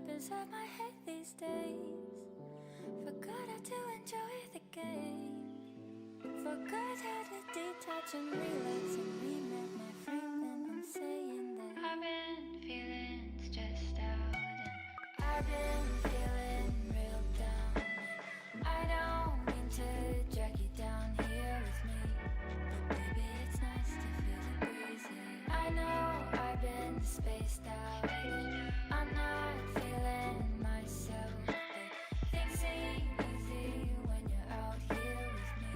up inside my head these days. Forgot how to enjoy the game. Forgot how to detach and relax and remap my frame. Then I'm saying that I've been feeling stressed out and I've been feeling real down. I don't mean to drag you down here with me, but baby it's nice to feel the breeze, yeah. I know I've been spaced out and I'm not feeling myself, but things seem easy when you're out here with me.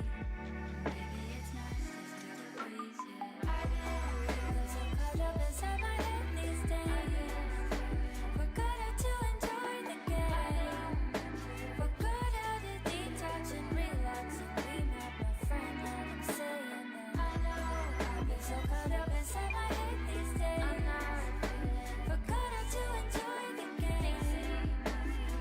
Baby it's nice to feel the breeze, yeah. I've been feeling so caught up inside my head these days. Forgot how to enjoy the game. Forgot how to detach and relax and remap my friend. And I'm saying that I know I've been so caught up inside my head these days. I'm not forgot how to enjoy the game.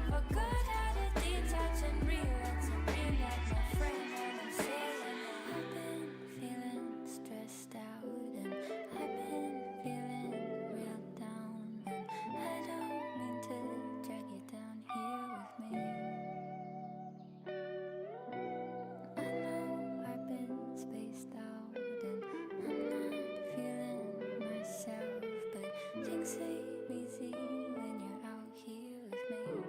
Forgot how to detach and relax and remap my friend. And I'm saying that I've been feeling stressed out and I've been feeling real down. And I don't mean to drag you down here with me. I know I've been spaced out and I'm not feeling myself, but things seem easy when you're out here with me.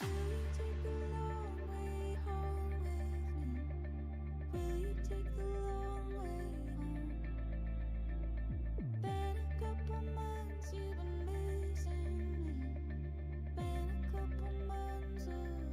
Will you take the long way home with me? Will you take the long way home? Been a couple months you've been missing me. Been a couple months alone.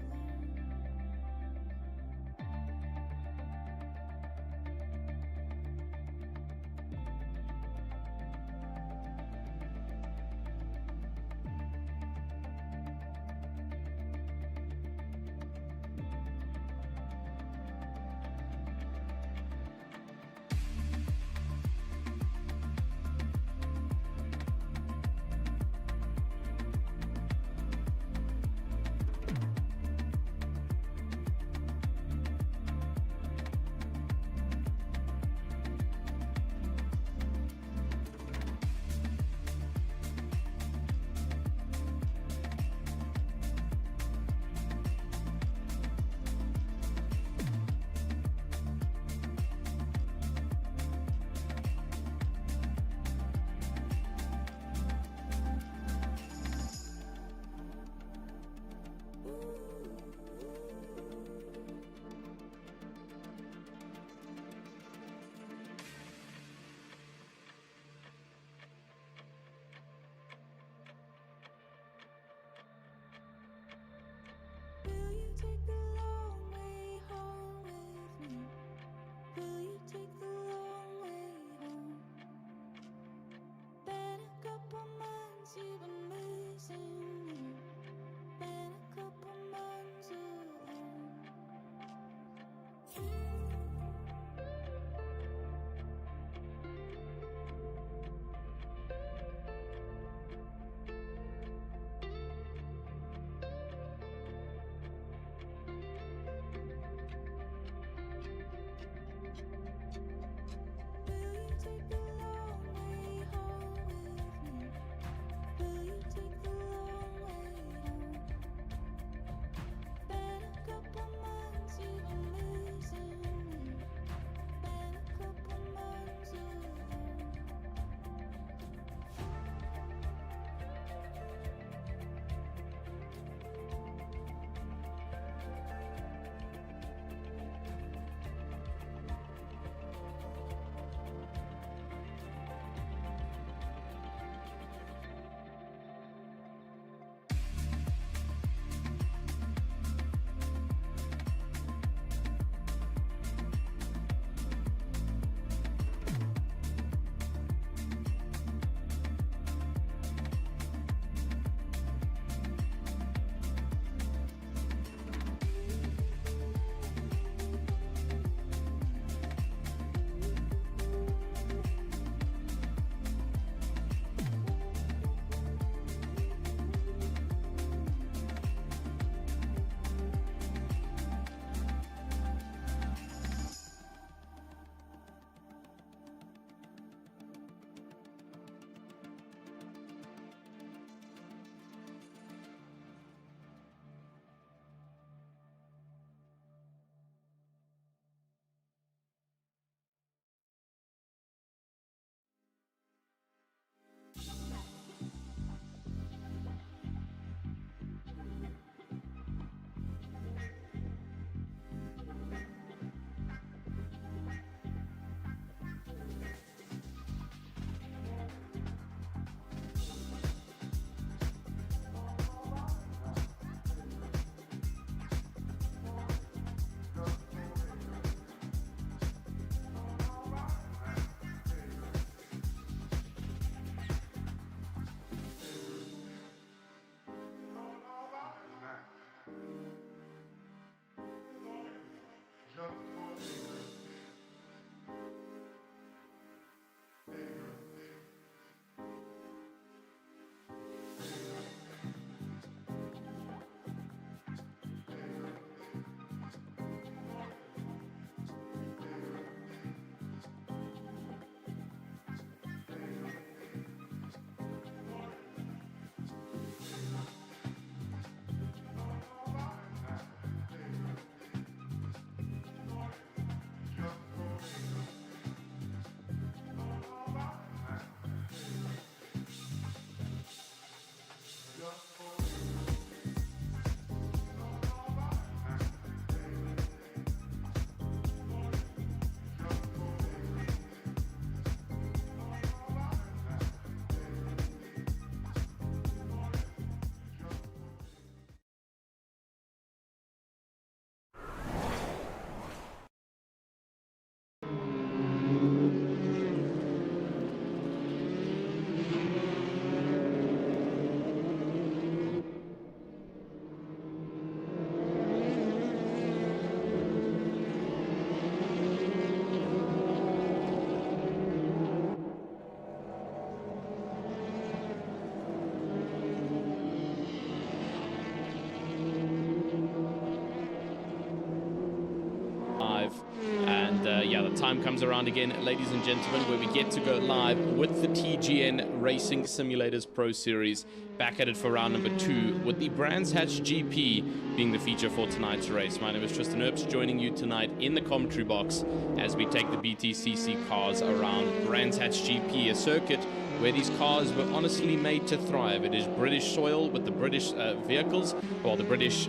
time comes around again, ladies and gentlemen, where we get to go live with the TGN Racing Simulators Pro Series. Back at it for round number 2, with the Brands Hatch GP being the feature for tonight's race. My name is Tristan Earps, joining you tonight in the commentary box as we take the BTCC cars around Brands Hatch GP, a circuit where these cars were honestly made to thrive. It is British soil with the British vehicles, or the British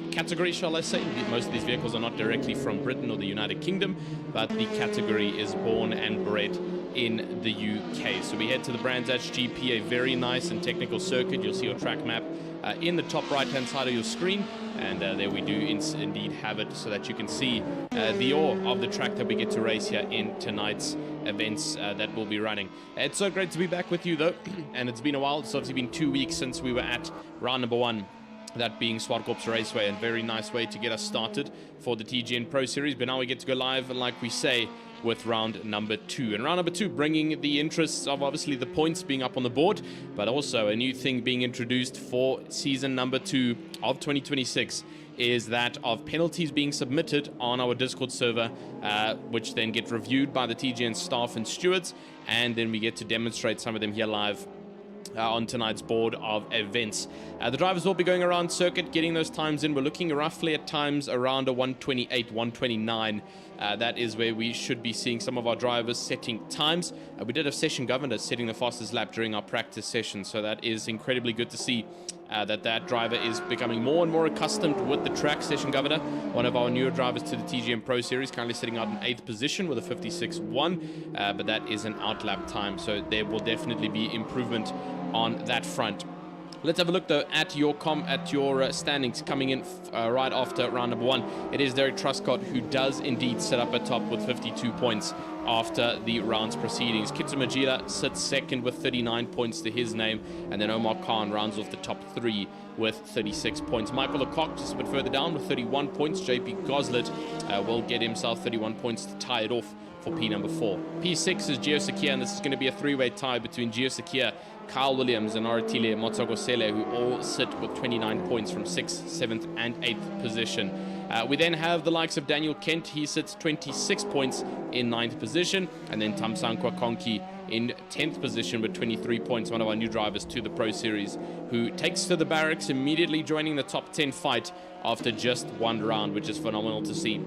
category, shall I say. Most of these vehicles are not directly from Britain or the United Kingdom, but the category is born and bred in the UK. So we head to the Brands Hatch GP, a very nice and technical circuit. You'll see your track map in the top right-hand side of your screen, and there we do indeed have it so that you can see the awe of the track that we get to race here in tonight's events that we'll be running. It's so great to be back with you though, and it's been a while. It's obviously been 2 weeks since we were at round number 1, that being Zwartkops Raceway, and very nice way to get us started for the TGN Pro Series. But now we get to go live, and like we say, with round number 2. And round number 2 bringing the interests of obviously the points being up on the board, but also a new thing being introduced for season number 2 of 2026 is that of penalties being submitted on our Discord server, which then get reviewed by the TGN staff and stewards, and then we get to demonstrate some of them here live on tonight's board of events. The drivers will be going around circuit, getting those times in. We're looking roughly at times around a 128, 129. That is where we should be seeing some of our drivers setting times. We did have Session Governor setting the fastest lap during our practice session, so that is incredibly good to see. That driver is becoming more and more accustomed with the track. Session Governor, one of our newer drivers to the TGN Pro Series, currently sitting out in 8th position with a 56.1, but that is an outlap time, so there will definitely be improvement on that front. Let's have a look though at your standings coming in right after round number 1. It is Derek Truscott who does indeed sit up at top with 52 points after the round's proceedings. Kitsu Majila sits second with 39 points to his name, and then Omar Khan rounds off the top 3 with 36 points. Michael Lecoq just a bit further down with 31 points. JP Goslet will get himself 31 points to tie it off for P number 4. P6 is Gio Sakia, and this is going to be a 3-way tie between Gio Sakia, Kyle Williams, and Aratile Motsagosele, who all sit with 29 points from 6th, 7th, and 8th position. We then have the likes of Daniel Kent. He sits 26 points in 9th position, and then Tamsankwa Konki in 10th position with 23 points, one of our new drivers to the Pro Series, who takes to the barracks, immediately joining the top 10 fight after just 1 round, which is phenomenal to see.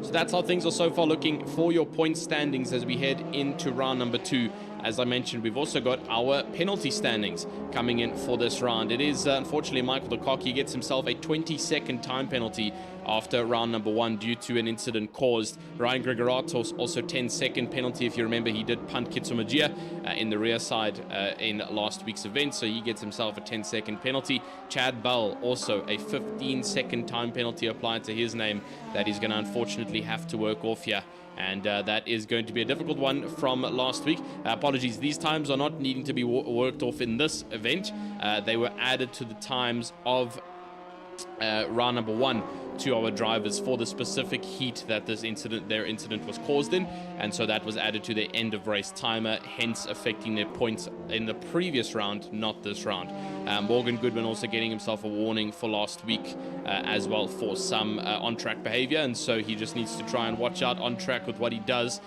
So that's how things are so far looking for your point standings as we head into round number 2. As I mentioned, we've also got our penalty standings coming in for this round. It is, unfortunately, Michael Lecoq. He gets himself a 20-second time penalty after round number 1 due to an incident caused. Ryan Gregoratos also 10-second penalty. If you remember, he did punt Kitsumagia in the rear side in last week's event, so he gets himself a 10-second penalty. Chad Bell also a 15-second time penalty applied to his name that he's going to unfortunately have to work off here. And that is going to be a difficult one from last week. Apologies, these times are not needing to be worked off in this event. They were added to the times of round number 1 to our drivers for the specific heat that their incident was caused in, and so that was added to their end of race timer, hence affecting their points in the previous round, not this round. Morgan Goodman also getting himself a warning for last week as well for some on-track behavior, and so he just needs to try and watch out on track with what he does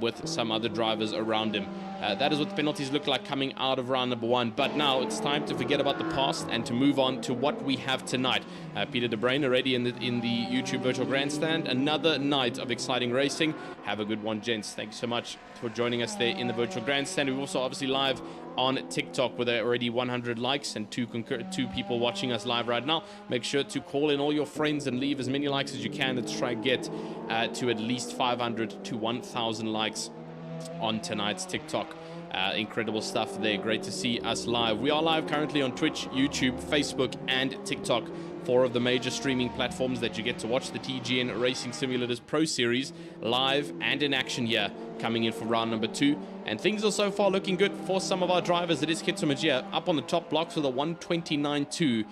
with some other drivers around him. That is what the penalties look like coming out of round number 1. But now it's time to forget about the past and to move on to what we have tonight. Peter De Bruyn already in the YouTube virtual grandstand. Another night of exciting racing. Have a good one, gents. Thank you so much for joining us there in the virtual grandstand. We're also obviously live on TikTok with already 100 likes and two people watching us live right now. Make sure to call in all your friends and leave as many likes as you can. Let's try and get to at least 500 to 1,000 likes on tonight's TikTok. Incredible stuff there. Great to see us live. We are live currently on Twitch, YouTube, Facebook, and TikTok. 4 of the major streaming platforms that you get to watch the TGN Racing Simulators Pro Series live and in action here coming in for round number 2. And things are so far looking good for some of our drivers. It is Kitsumagia up on the top blocks with a 129.2.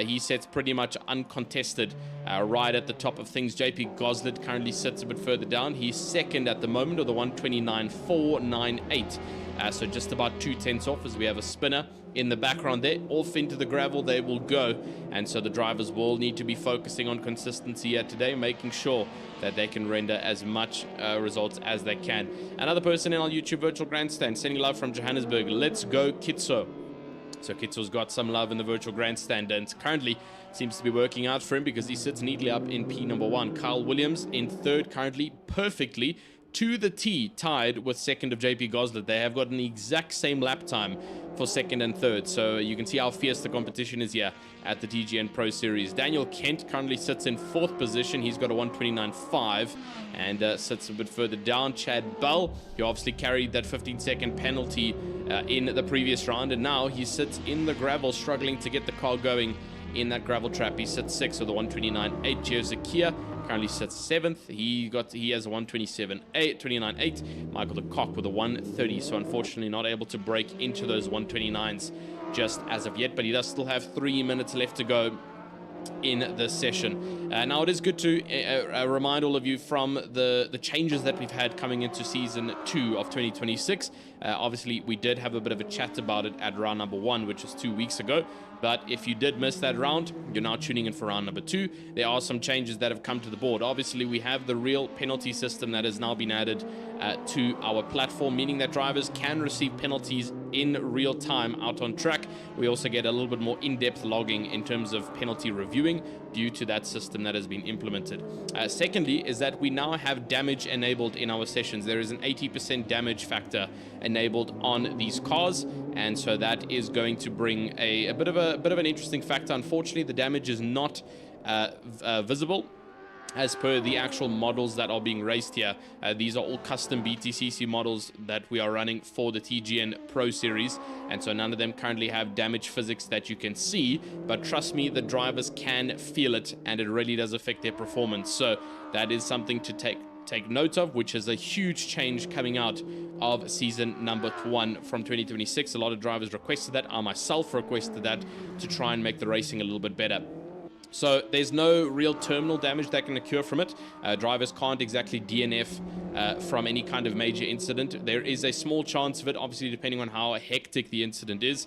He sets pretty much uncontested right at the top of things. JP Goslet currently sits a bit further down. He's second at the moment with a 129.498. So just about 2/10 off as we have a spinner in the background there. Off into the gravel they will go. And so the drivers will need to be focusing on consistency here today, making sure that they can render as much results as they can. Another person in our YouTube virtual grandstand, sending love from Johannesburg. Let's go, Kitso. So Kitso's got some love in the virtual grandstand, and currently seems to be working out for him because he sits neatly up in P number 1. Kyle Williams in third, currently perfectly to the T, tied with second of JP Goslet. They have got an exact same lap time for second and third, so you can see how fierce the competition is here at the TGN Pro Series. Daniel Kent currently sits in fourth position. He's got a 129.5 and sits a bit further down. Chad Bell, he obviously carried that 15-second penalty in the previous round, and now he sits in the gravel struggling to get the car going in that gravel trap. He sits 6th with a 129.8. Gio Zakia currently sits 7th. He has a 127.8, Michael de Kock with a 130. So unfortunately not able to break into those 129s just as of yet, but he does still have 3 minutes left to go in the session. Now it is good to remind all of you from the changes that we've had coming into season 2 of 2026. Obviously we did have a bit of a chat about it at round number 1, which was 2 weeks ago, but if you did miss that round, you're now tuning in for round number 2. There are some changes that have come to the board. Obviously we have the real penalty system that has now been added to our platform, meaning that drivers can receive penalties in real time out on track. We also get a little bit more in-depth logging in terms of penalty reviewing due to that system that has been implemented. Secondly is that we now have damage enabled in our sessions. There is an 80% damage factor enabled on these cars, and so that is going to bring a bit of an interesting factor. Unfortunately, the damage is not visible as per the actual models that are being raced here. These are all custom BTCC models that we are running for the TGN Pro Series, and so none of them currently have damage physics that you can see, but trust me, the drivers can feel it, and it really does affect their performance. So that is something to take note of, which is a huge change coming out of season number 1 from 2026. A lot of drivers requested that. I myself requested that to try and make the racing a little bit better. So there's no real terminal damage that can occur from it. Drivers can't exactly DNF from any kind of major incident. There is a small chance of it, obviously depending on how hectic the incident is,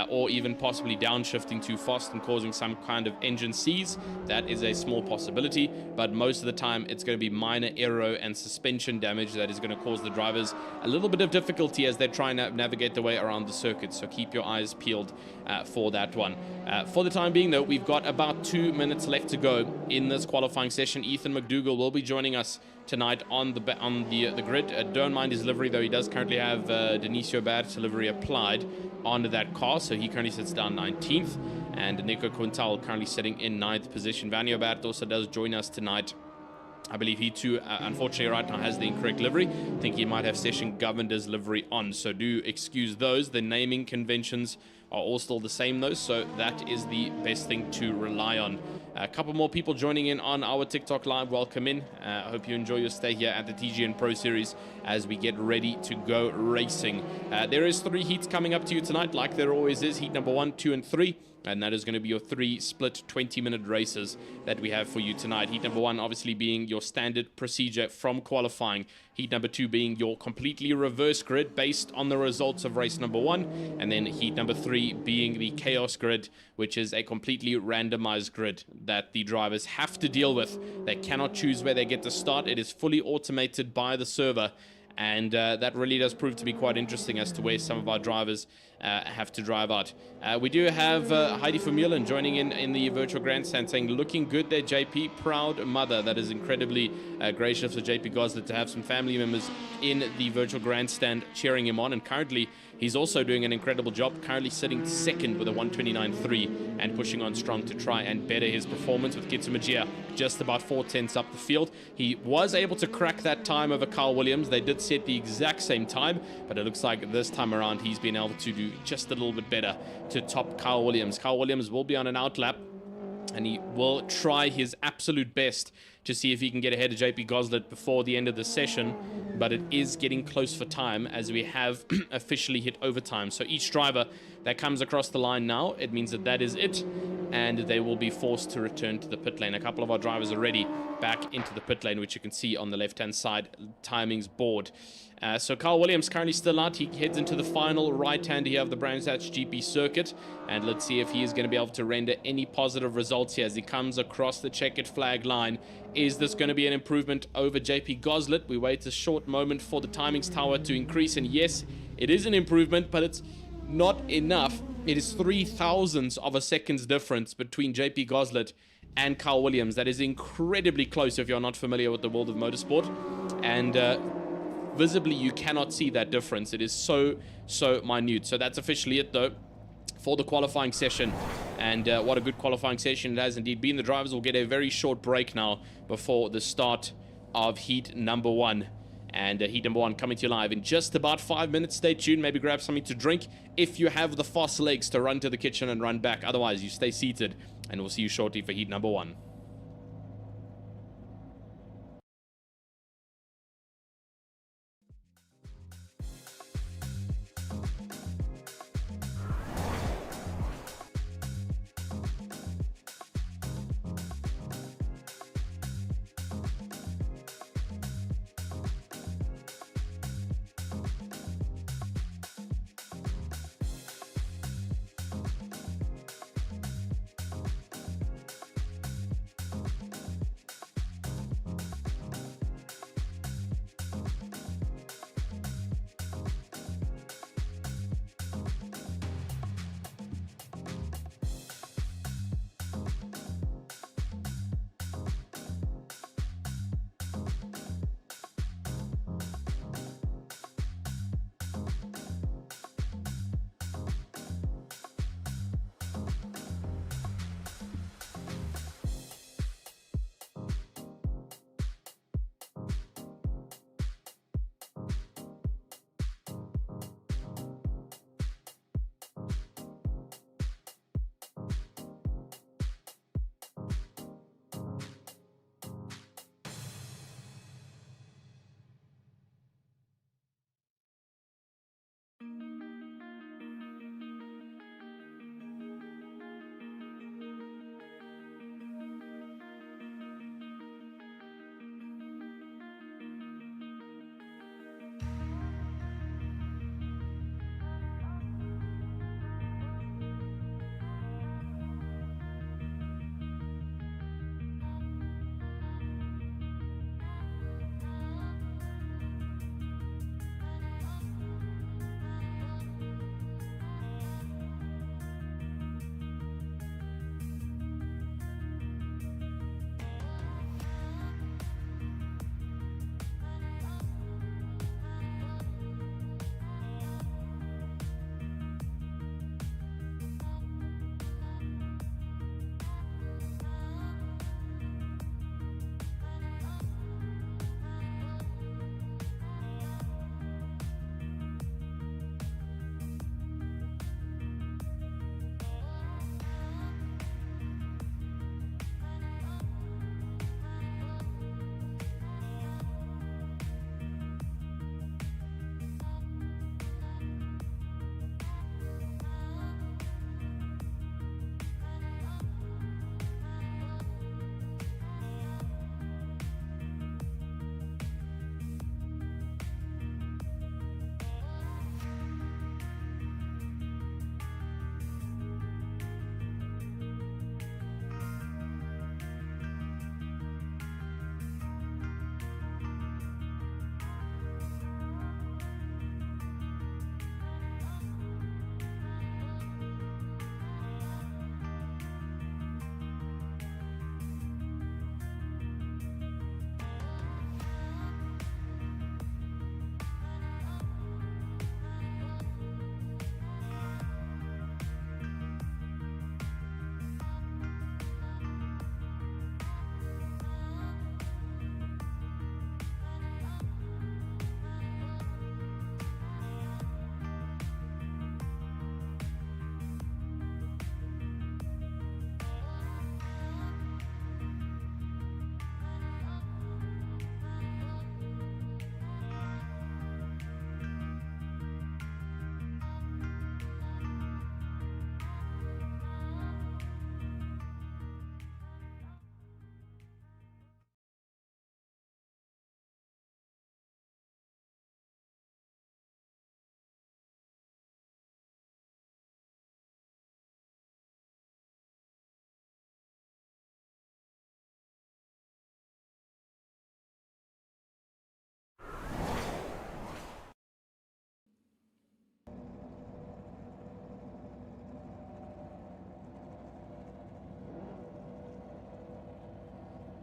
or even possibly downshifting too fast and causing some kind of engine seize. That is a small possibility, but most of the time it's going to be minor aero and suspension damage that is going to cause the drivers a little bit of difficulty as they try and navigate their way around the circuit. So keep your eyes peeled for that one. For the time being though, we've got about 2 minutes left to go in this qualifying session. Ethan McDougall will be joining us tonight on the grid. Don't mind his livery though. He does currently have Denisio Bert's livery applied onto that car, so he currently sits down 19th, and Nico Quintal currently sitting in 9th position. Vanio Bert also does join us tonight. I believe he too, unfortunately right now has the incorrect livery. I think he might have Session Governor's livery on, so do excuse those. The naming conventions are all still the same though, so that is the best thing to rely on. A couple more people joining in on our TikTok live. Welcome in. I hope you enjoy your stay here at the TGN Pro Series as we get ready to go racing. There is 3 heats coming up to you tonight, like there always is. Heat number 1, 2, and 3. And that is going to be your 3 split 20-minute races that we have for you tonight. Heat number 1 obviously being your standard procedure from qualifying. Heat number 2 being your completely reverse grid based on the results of race number 1. And then heat number 3 being the chaos grid, which is a completely randomized grid that the drivers have to deal with. They cannot choose where they get to start. It is fully automated by the server. And that really does prove to be quite interesting as to where some of our drivers have to drive out. We do have Heidi Vermeulen joining in the virtual grandstand saying, looking good there, JP. Proud mother. That is incredibly gracious for JP Gosler to have some family members in the virtual grandstand cheering him on. And currently, he's also doing an incredible job, currently sitting second with a 129.3 and pushing on strong to try and better his performance with Kitsumagia just about 4/10 up the field. He was able to crack that time over Carl Williams. They did set the exact same time, but it looks like this time around he's been able to do just a little bit better to top Carl Williams. Carl Williams will be on an outlap, and he will try his absolute best to see if he can get ahead of JP Goslet before the end of the session, but it is getting close for time as we have officially hit overtime. So each driver that comes across the line now, it means that that is it, and they will be forced to return to the pit lane. A couple of our drivers already back into the pit lane, which you can see on the left-hand side timings board. So Carl Williams currently still out. He heads into the final right-hand here of the Brands Hatch GP circuit, and let's see if he is going to be able to render any positive results here as he comes across the checkered flag line. Is this going to be an improvement over JP Goslet? We wait a short moment for the timings tower to increase, and yes, it is an improvement, but it's not enough. It is 0.003 of a second's difference between JP Goslet and Carl Williams. That is incredibly close if you're not familiar with the world of motorsport, and visibly you cannot see that difference. It is so minute. So that's officially it though for the qualifying session, and what a good qualifying session it has indeed been. The drivers will get a very short break now before the start of heat number 1. And heat number 1 coming to you live in just about 5 minutes. Stay tuned, maybe grab something to drink if you have the fast legs to run to the kitchen and run back. Otherwise, you stay seated, and we'll see you shortly for heat number 1.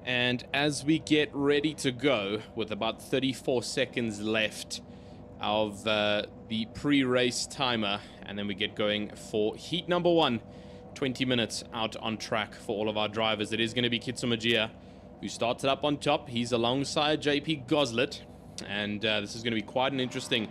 And as we get ready to go, with about 34 seconds left of the pre-race timer, and then we get going for heat number 1, 20 minutes out on track for all of our drivers. It is going to be Kitsumajia, who started up on top. He's alongside JP Goslet, and this is going to be quite an interesting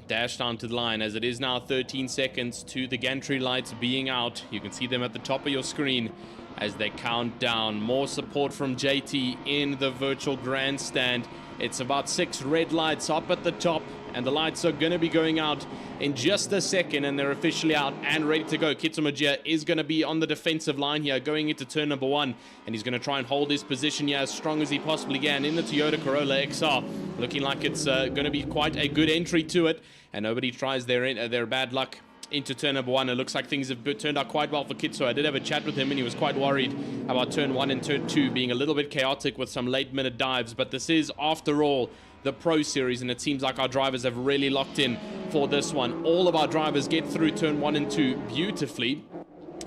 dash down to the line, as it is now 13 seconds to the gantry lights being out. You can see them at the top of your screen as they count down. More support from JT in the virtual grandstand. It's about 6 red lights up at the top, and the lights are going to be going out in just a second, and they're officially out and ready to go. Kitsumajia is going to be on the defensive line here going into turn number 1, and he's going to try and hold his position here as strong as he possibly can in the Toyota Corolla XR. Looking like it's going to be quite a good entry to it, and nobody tries their bad luck into turn number 1. It looks like things have turned out quite well for Kitso. I did have a chat with him, and he was quite worried about turn 1 and turn 2 being a little bit chaotic with some late minute dives, but this is, after all, the Pro Series, and it seems like our drivers have really locked in for this one. All of our drivers get through turn 1 and 2 beautifully,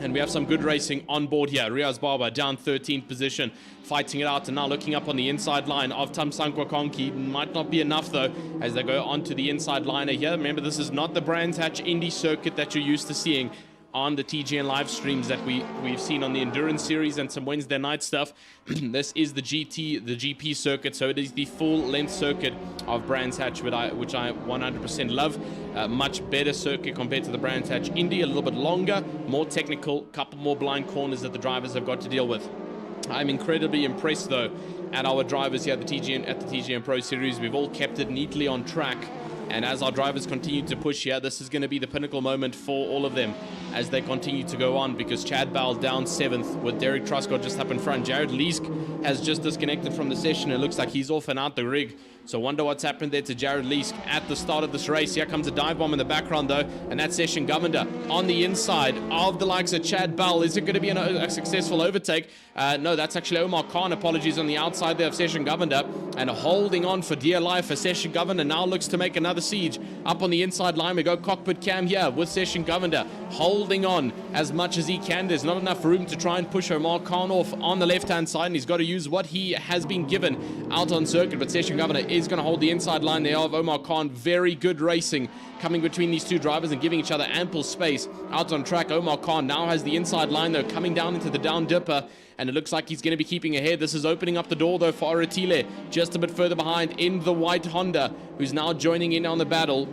and we have some good racing on board here. Riaz Baba down 13th position, fighting it out, and now looking up on the inside line of Tamsankwa Konki. Might not be enough though, as they go onto the inside liner here. Remember, this is not the Brands Hatch Indy circuit that you're used to seeing on the TGN live streams that we've seen on the Endurance Series and some Wednesday night stuff. This is the GP circuit, so it is the full length circuit of Brands Hatch, which I 100% love. Much better circuit compared to the Brands Hatch Indy, a little bit longer, more technical, couple more blind corners that the drivers have got to deal with. I'm incredibly impressed though at our drivers here at the TGN Pro Series. We've all kept it neatly on track, and as our drivers continue to push here, this is going to be the pinnacle moment for all of them as they continue to go on, because Chad Bell down 7th with Derek Truscott just up in front. Jared Leask has just disconnected from the session. It looks like he's off and out the rig. So wonder what's happened there to Jared Leask at the start of this race. Here comes a dive bomb in the background though, and that's Session Governor on the inside of the likes of Chad Bell. Is it going to be a successful overtake? No, that's actually Omar Khan. Apologies, on the outside there of Session Governor, and holding on for dear life for Session Governor. Now looks to make another siege up on the inside line. We go cockpit cam here with Session Governor holding on as much as he can. There's not enough room to try and push Omar Khan off on the left hand side, and he's got to use what he has been given out on circuit. But Session Governor is going to hold the inside line there of Omar Khan. Very good racing coming between these two drivers and giving each other ample space out on track. Omar Khan now has the inside line though, coming down into the down dipper, and it looks like he's going to be keeping ahead. This is opening up the door though for Aratile, just a bit further behind in the white Honda, who's now joining in on the battle.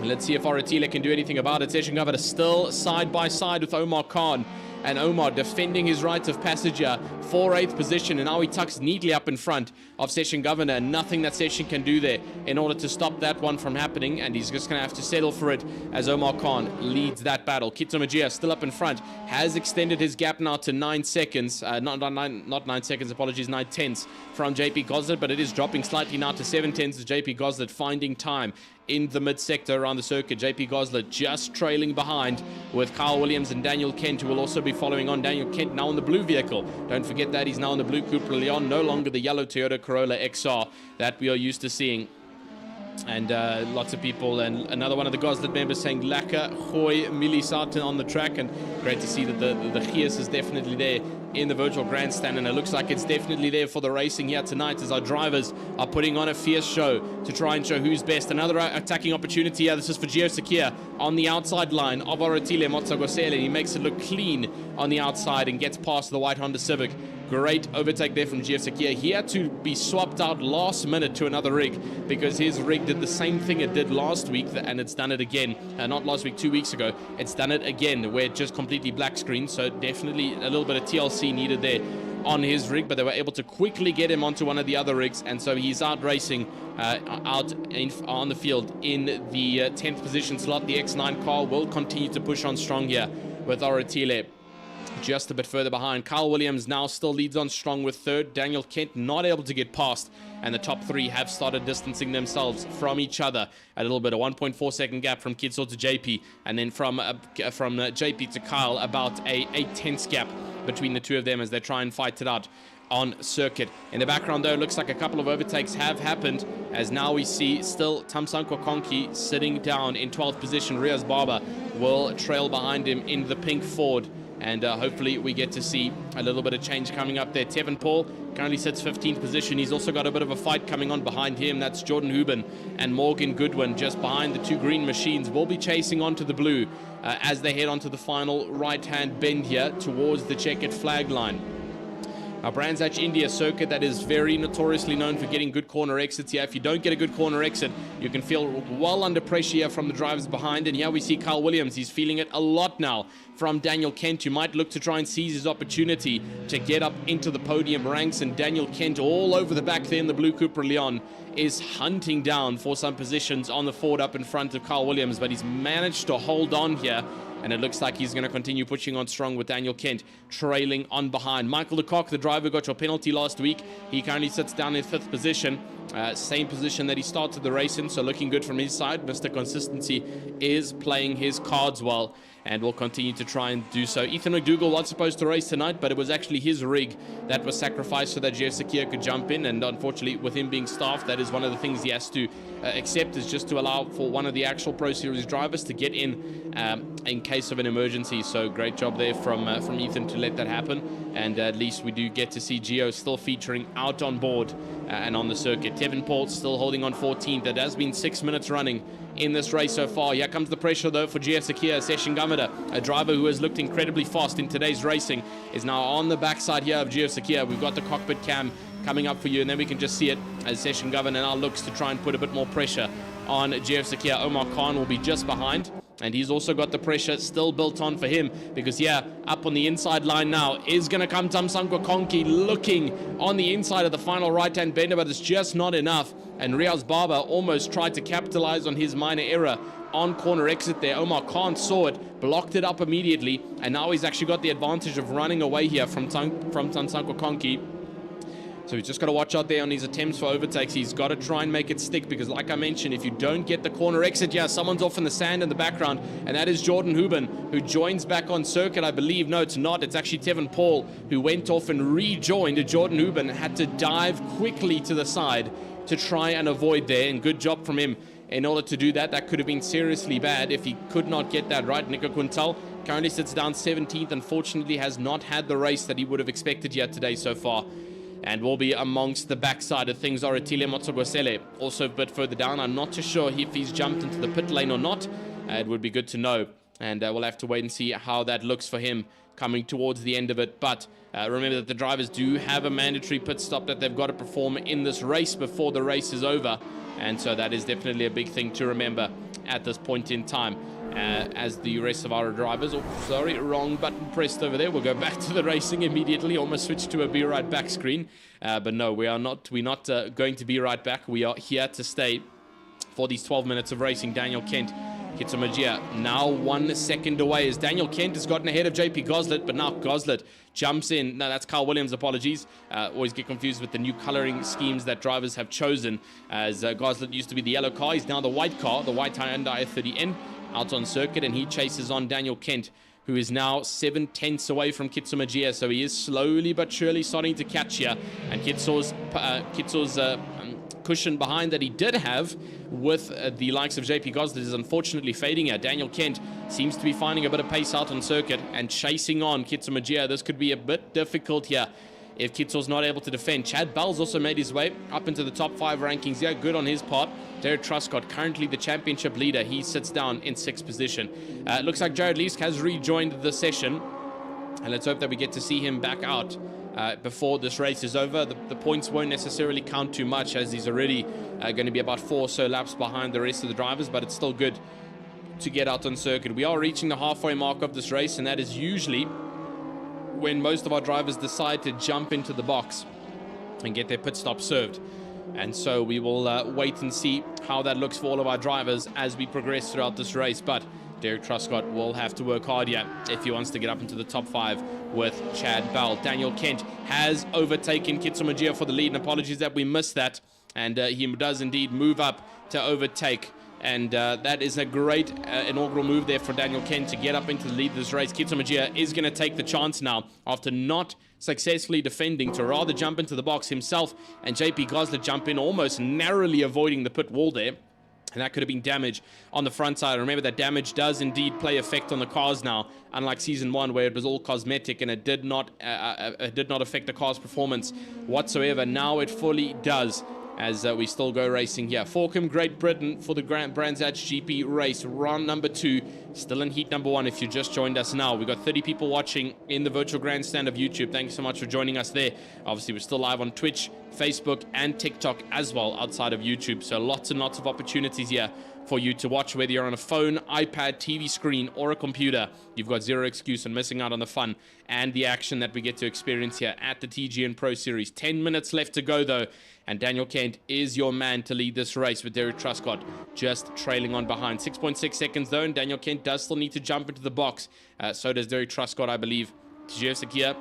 Let's see if Aratile can do anything about it. Session Governor still side by side with Omar Khan, and Omar defending his right of passage for 8th position, and now he tucks neatly up in front of Session Governor. Nothing that Session can do there in order to stop that one from happening, and he's just going to have to settle for it as Omar Khan leads that battle. Kitsumajia still up in front, has extended his gap now to 9 seconds, not 9 seconds, apologies, 9 tenths from JP Goslet, but it is dropping slightly now to 7 tenths as JP Goslet finding time in the mid-sector around the circuit. JP Goslet just trailing behind with Kyle Williams and Daniel Kent, who will also be following on. Daniel Kent now in the blue vehicle. Don't forget that he's now in the blue Cupra Leon, no longer the yellow Toyota Corolla XR that we are used to seeing. And lots of people, and another one of the Goslet members saying Laka Hoy Milisatan on the track, and great to see that the Chias is definitely there in the virtual grandstand, and it looks like it's definitely there for the racing here tonight as our drivers are putting on a fierce show to try and show who's best. Another attacking opportunity here. This is for Gio Sakia on the outside line of Aratile Motsagosele, and he makes it look clean on the outside and gets past the white Honda Civic. Great overtake there from GF Sakia. He had to be swapped out last minute to another rig because his rig did the same thing it did last week, and it's done it again. Not last week, 2 weeks ago. It's done it again where it just completely black screen. So definitely a little bit of TLC needed there on his rig, but they were able to quickly get him onto one of the other rigs, and so he's out racing on the field in the 10th position slot. The X9 car will continue to push on strong here with Aratile just a bit further behind. Kyle Williams now still leads on strong with 3rd. Daniel Kent not able to get past, and the top 3 have started distancing themselves from each other a little bit. A 1.4 second gap from Kitso to JP, and then from JP to Kyle, about a 8/10 gap between the two of them as they try and fight it out on circuit. In the background though, looks like a couple of overtakes have happened, as now we see still Tamsanko Konki sitting down in 12th position. Riaz Baba will trail behind him in the pink Ford and hopefully we get to see a little bit of change coming up there. Tevin Paul currently sits 15th position. He's also got a bit of a fight coming on behind him. That's Jordan Huben and Morgan Goodwin just behind the two green machines. Will be chasing onto the blue as they head onto the final right-hand bend here towards the checkered flag line. Our Brands Hatch India circuit that is very notoriously known for getting good corner exits here. If you don't get a good corner exit, you can feel well under pressure here from the drivers behind. And here we see Kyle Williams. He's feeling it a lot now from Daniel Kent, who might look to try and seize his opportunity to get up into the podium ranks. And Daniel Kent all over the back there in the blue Cupra Leon is hunting down for some positions on the Ford up in front of Kyle Williams. But he's managed to hold on here. And it looks like he's going to continue pushing on strong with Daniel Kent trailing on behind. Michael de Kock, the driver, got your penalty last week. He currently sits down in 5th position. Same position that he started the race in, so looking good from his side. Mr. Consistency is playing his cards well and will continue to try and do so. Ethan McDougall was supposed to race tonight, but it was actually his rig that was sacrificed so that Jeff Sakia could jump in, and unfortunately with him being staffed, that is one of the things he has to accept, is just to allow for one of the actual Pro Series drivers to get in case of an emergency. So great job there from Ethan to let that happen, and at least we do get to see Gio still featuring out on board and on the circuit. Tevin Paul still holding on 14th. That has been 6 minutes running in this race so far. Here comes the pressure though for GF Sakia. Session Gamada, a driver who has looked incredibly fast in today's racing, is now on the backside here of GF Sakia. We've got the cockpit cam coming up for you, and then we can just see it as Session Governor now looks to try and put a bit more pressure on GF Sakia. Omar Khan will be just behind, and he's also got the pressure still built on for him, because up on the inside line now is going to come Tamsanko Konki, looking on the inside of the final right-hand bender, but it's just not enough. And Riaz Baba almost tried to capitalize on his minor error on corner exit there. Omar Khan saw it, blocked it up immediately, and now he's actually got the advantage of running away here from Tamsanko Konki. So he's just got to watch out there on his attempts for overtakes. He's got to try and make it stick, because like I mentioned, if you don't get the corner exit, someone's off in the sand in the background, and that is Jordan Huben, who joins back on circuit, I believe. No, it's not. It's actually Tevin Paul, who went off and rejoined. Jordan Huben had to dive quickly to the side to try and avoid there, and good job from him in order to do that. That could have been seriously bad if he could not get that right. Nico Quintal currently sits down 17th. Unfortunately, has not had the race that he would have expected yet today so far, and will be amongst the backside of things. Oretile Motsogosele also a bit further down. I'm not too sure if he's jumped into the pit lane or not. It would be good to know, and we'll have to wait and see how that looks for him coming towards the end of it. But remember that the drivers do have a mandatory pit stop that they've got to perform in this race before the race is over, and so that is definitely a big thing to remember at this point in time. As the rest of our drivers, wrong button pressed over there. We'll go back to the racing immediately. Almost switched to a be right back screen, but no, we're not going to be right back. We are here to stay for these 12 minutes of racing. Daniel Kent, Kitsumajia now 1 second away as Daniel Kent has gotten ahead of JP Goslet, but now Goslet jumps in. No, that's Carl Williams, apologies. Always get confused with the new coloring schemes that drivers have chosen, as Goslet used to be the yellow car. He's now the white car, the white Hyundai 30N, out on circuit, and he chases on Daniel Kent, who is now 7/10 away from Kitsumajia. So he is slowly but surely starting to catch here, and Kitso's cushion behind that he did have with the likes of JP Goslet is unfortunately fading here. Daniel Kent seems to be finding a bit of pace out on circuit and chasing on Kitsumajia. This could be a bit difficult here if Kitso's not able to defend. Chad Bell's also made his way up into the top 5 rankings here. Good on his part. Derek Truscott, currently the championship leader. He sits down in 6th position. Looks like Jared Leask has rejoined the session, and let's hope that we get to see him back out before this race is over. The points won't necessarily count too much, as he's already going to be about 4 or so laps behind the rest of the drivers, but it's still good to get out on circuit. We are reaching the halfway mark of this race, and that is usually when most of our drivers decide to jump into the box and get their pit stop served. And so we will wait and see how that looks for all of our drivers as we progress throughout this race. But Derek Truscott will have to work hard here if he wants to get up into the top 5 with Chad Bell. Daniel Kent has overtaken Kitsumajia for the lead, and apologies that we missed that. And he does indeed move up to overtake. And that is a great inaugural move there for Daniel Kent to get up into the lead of this race. Kitsumajia is going to take the chance now, after not successfully defending, to rather jump into the box himself, and JP Gosler jump in, almost narrowly avoiding the pit wall there. And that could have been damage on the front side. Remember that damage does indeed play effect on the cars now, unlike Season 1 where it was all cosmetic and it did not affect the car's performance whatsoever. Now it fully does, as we still go racing here. Forkham, Great Britain for the Brands Hatch GP race, round number 2, still in heat number 1 if you just joined us now. We've got 30 people watching in the virtual grandstand of YouTube. Thank you so much for joining us there. Obviously, we're still live on Twitch, Facebook, and TikTok as well outside of YouTube. So lots and lots of opportunities here for you to watch, whether you're on a phone, iPad, TV screen, or a computer. You've got zero excuse on missing out on the fun and the action that we get to experience here at the TGN Pro Series. 10 minutes left to go, though, and Daniel Kent is your man to lead this race with Derek Truscott just trailing on behind. 6.6 seconds, though, and Daniel Kent does still need to jump into the box. So does Derek Truscott, I believe. Tjeu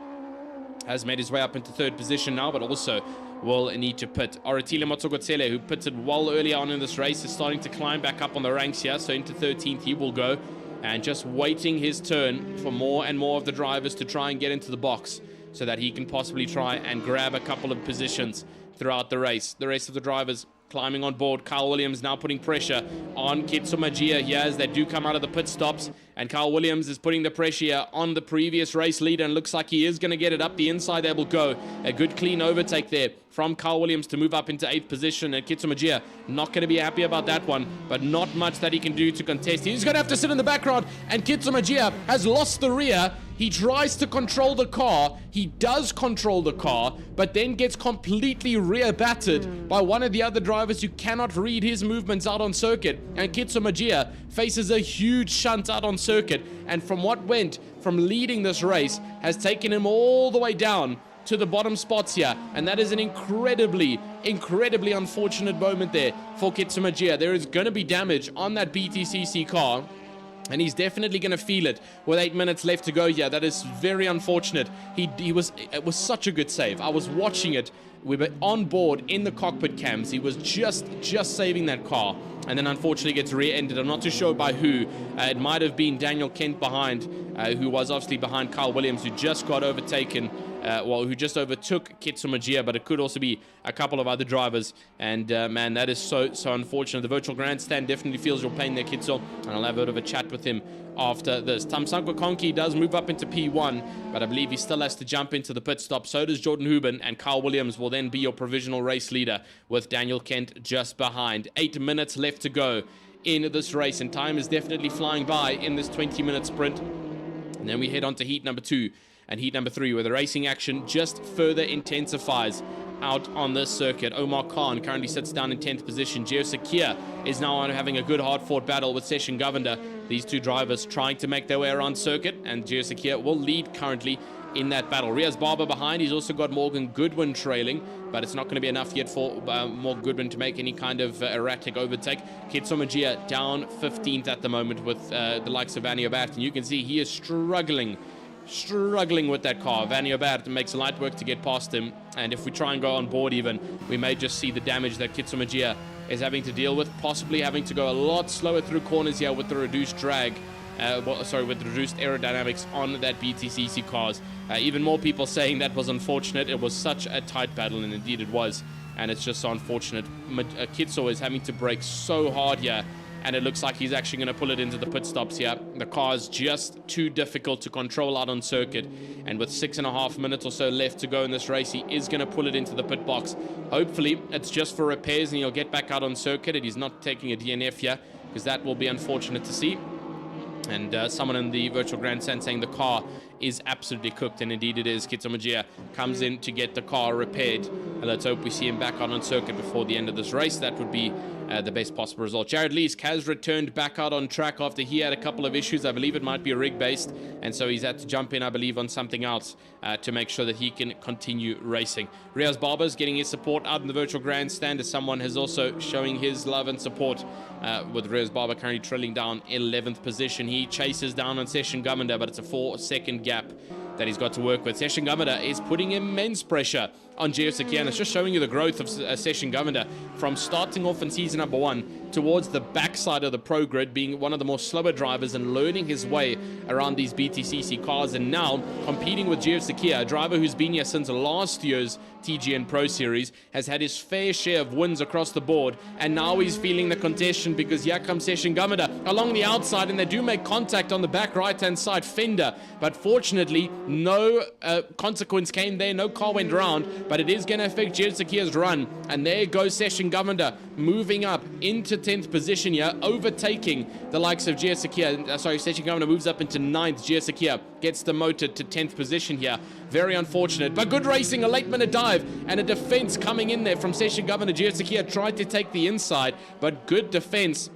has made his way up into 3rd position now, but also will need to pit. Oratile Motsogotsele, who pitted well earlier on in this race, is starting to climb back up on the ranks here. So into 13th he will go, and just waiting his turn for more and more of the drivers to try and get into the box so that he can possibly try and grab a couple of positions throughout the race. The rest of the drivers climbing on board. Kyle Williams now putting pressure on Ketso Magia here as they do come out of the pit stops, and Kyle Williams is putting the pressure here on the previous race leader, and looks like he is going to get it up the inside. They will go. A good clean overtake there from Kyle Williams to move up into 8th position, and Ketso Magia not going to be happy about that one, but not much that he can do to contest. He's going to have to sit in the background, and Ketso Magia has lost the rear. He tries to control the car. He does control the car, but then gets completely rear battered by one of the other drivers who cannot read his movements out on circuit. And Ketso Magia faces a huge shunt out on circuit, and from what went from leading this race has taken him all the way down to the bottom spots here, and that is an incredibly unfortunate moment there for Ketso Magia. There is going to be damage on that BTCC car, and he's definitely going to feel it with 8 minutes left to go here. That is very unfortunate. It was such a good save. I was watching it. We were on board in the cockpit cams. He was just saving that car, and then unfortunately gets rear-ended. I'm not too sure by who. It might have been Daniel Kent behind, who was obviously behind Kyle Williams, who just got overtaken. Who just overtook Ketso Magia, but it could also be a couple of other drivers. And man, that is so unfortunate. The virtual grandstand definitely feels your pain there, Ketso, and I'll have a bit of a chat with him after this. Tamsanko Konki does move up into P1, but I believe he still has to jump into the pit stop. So does Jordan Huben, and Kyle Williams will then be your provisional race leader with Daniel Kent just behind. 8 minutes left to go in this race, and time is definitely flying by in this 20-minute sprint. And then we head on to heat number 2 and heat number 3, where the racing action just further intensifies out on this circuit. Omar Khan currently sits down in 10th position. Geo Sakir is now having a good hard-fought battle with Session Governor. These two drivers trying to make their way around circuit, and Geo Sakir will lead currently in that battle. Riaz Barber behind. He's also got Morgan Goodwin trailing, but it's not going to be enough yet for Morgan Goodwin to make any kind of erratic overtake. Ketso Magia down 15th at the moment with the likes of Vanio Bat, and you can see he is struggling with that car. Vanio Bat makes light work to get past him, and if we try and go on board even, we may just see the damage that Ketso Magia is having to deal with, possibly having to go a lot slower through corners here with the reduced drag, with the reduced aerodynamics on that BTCC cars. Even more people saying that was unfortunate. It was such a tight battle, and indeed it was, and it's just so unfortunate. Ketso is having to brake so hard here, and it looks like he's actually going to pull it into the pit stops here. The car is just too difficult to control out on circuit, and with 6.5 minutes or so left to go in this race, he is going to pull it into the pit box. Hopefully it's just for repairs and he'll get back out on circuit, and he's not taking a DNF here, because that will be unfortunate to see. And someone in the virtual grandstand saying the car is absolutely cooked, and indeed it is. Ketso Magia comes in to get the car repaired, and let's hope we see him back out on circuit before the end of this race. That would be the best possible result. Jared Leask has returned back out on track after he had a couple of issues. I believe it might be rig based, and so he's had to jump in, I believe, on something else to make sure that he can continue racing. Riaz Barber's getting his support out in the virtual grandstand, as someone has also showing his love and support, with Riaz Barber currently trailing down 11th position. He chases down on Session Governor, but it's a 4-second gap that he's got to work with. Session Governor is putting immense pressure on Gio Sakian. It's just showing you the growth of Session Governor from starting off in season number 1 towards the backside of the pro grid, being one of the more slower drivers and learning his way around these BTCC cars, and now competing with Gio Sakia, a driver who's been here since last year's TGN Pro Series, has had his fair share of wins across the board, and now he's feeling the contention because here comes Session Governor along the outside, and they do make contact on the back right-hand side fender, but fortunately no consequence came there, no car went around, but it is going to affect Gio Sakia's run, and there goes Session Governor moving up into 10th position here, overtaking the likes of Gio Sakia. Session Governor moves up into 9th. Gio Sakia gets demoted to 10th position here. Very unfortunate, but good racing, a late minute dive, and a defense coming in there from Session Governor. Gio Sakia tried to take the inside, but good defense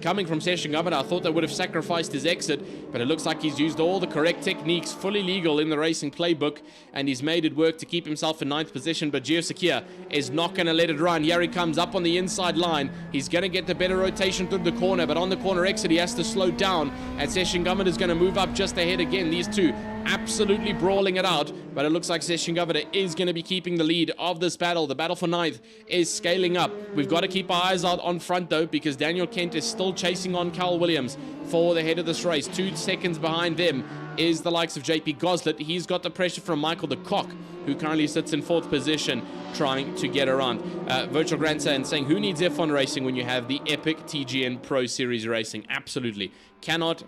coming from Session Governor. I thought they would have sacrificed his exit, but it looks like he's used all the correct techniques, fully legal in the racing playbook, and he's made it work to keep himself in 9th position. But Gio Sakia is not going to let it run. Here he comes up on the inside line. He's going to get the better rotation through the corner, but on the corner exit he has to slow down, and Session Governor is going to move up just ahead again. These two absolutely brawling it out, but it looks like Session Governor is going to be keeping the lead of this battle. The battle for 9th is scaling up. We've got to keep our eyes out on front though, because Daniel Kent is still chasing on Carl Williams for the head of this race. 2 seconds behind them is the likes of JP Goslet. He's got the pressure from Michael de Kock, who currently sits in 4th position, trying to get around. Virtual Grandstand saying, who needs F1 racing when you have the epic TGN Pro Series racing? Absolutely. Cannot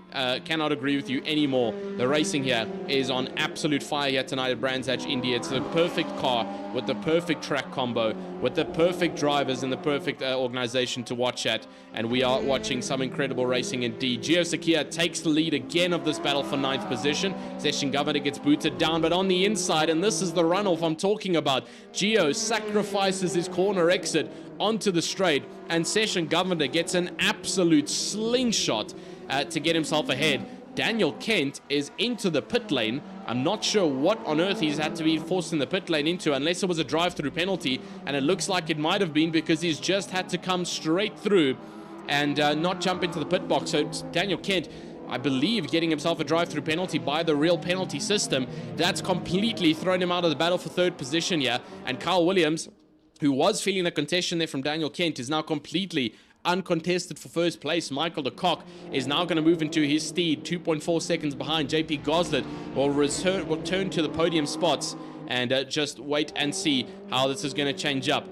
agree with you anymore. The racing here is on absolute fire here tonight at Brands Hatch India. It's the perfect car with the perfect track combo, with the perfect drivers and the perfect organization to watch at, and we are watching some incredible racing indeed. Gio Sakia takes the lead again of this battle for 9th position. Session Governor gets booted down, but on the inside, and this is the runoff I'm talking about, Gio sacrifices his corner exit onto the straight, and Session Governor gets an absolute slingshot to get himself ahead. Daniel Kent is into the pit lane. I'm not sure what on earth he's had to be forced in the pit lane into, unless it was a drive-through penalty, and it looks like it might have been, because he's just had to come straight through and not jump into the pit box. So Daniel Kent, I believe, getting himself a drive-through penalty by the real penalty system. That's completely thrown him out of the battle for 3rd position here, and Carl Williams, who was feeling the contention there from Daniel Kent, is now completely uncontested for 1st place. Michael de Kock is now going to move into his steed, 2.4 seconds behind. JP Goslet will return to the podium spots, and just wait and see how this is going to change up.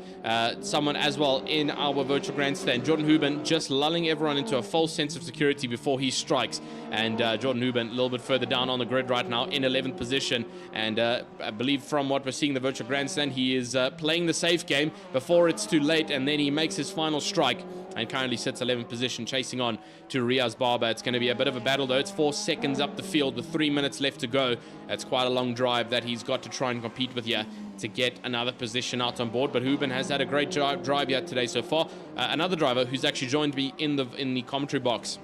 Someone as well in our virtual grandstand, Jordan Huben, just lulling everyone into a false sense of security before he strikes. And Jordan Huben a little bit further down on the grid right now in 11th position, and I believe from what we're seeing in the virtual grandstand, he is playing the safe game before it's too late, and then he makes his final strike and currently sits 11th position, chasing on to Riaz Barber. It's going to be a bit of a battle though. It's 4 seconds up the field with 3 minutes left to go. That's quite a long drive that he's got to try and compete with here to get another position out on board. But Huben has had a great drive here today so far. Another driver who's actually joined me in the commentary box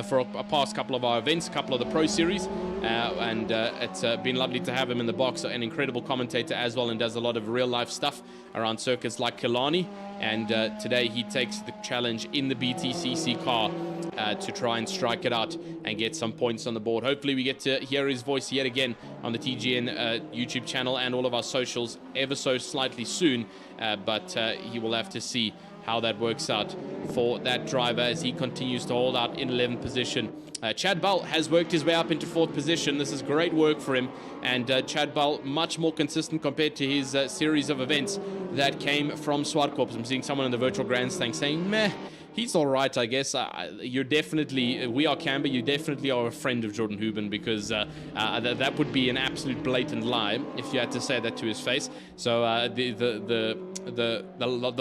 for a past couple of our events, a couple of the Pro Series, and it's been lovely to have him in the box. An incredible commentator as well, and does a lot of real life stuff around circuits like Killarney, and today he takes the challenge in the BTCC car to try and strike it out and get some points on the board. Hopefully we get to hear his voice yet again on the TGN YouTube channel and all of our socials ever so slightly soon, but he will have to see how that works out for that driver as he continues to hold out in 11th position. Chad Bell has worked his way up into 4th position. This is great work for him, and Chad Bell much more consistent compared to his series of events that came from Zwartkops. I'm seeing someone in the virtual grandstand saying, meh, he's all right, I guess. You're definitely, we are Canberra, you definitely are a friend of Jordan Huben, because that would be an absolute blatant lie if you had to say that to his face. So the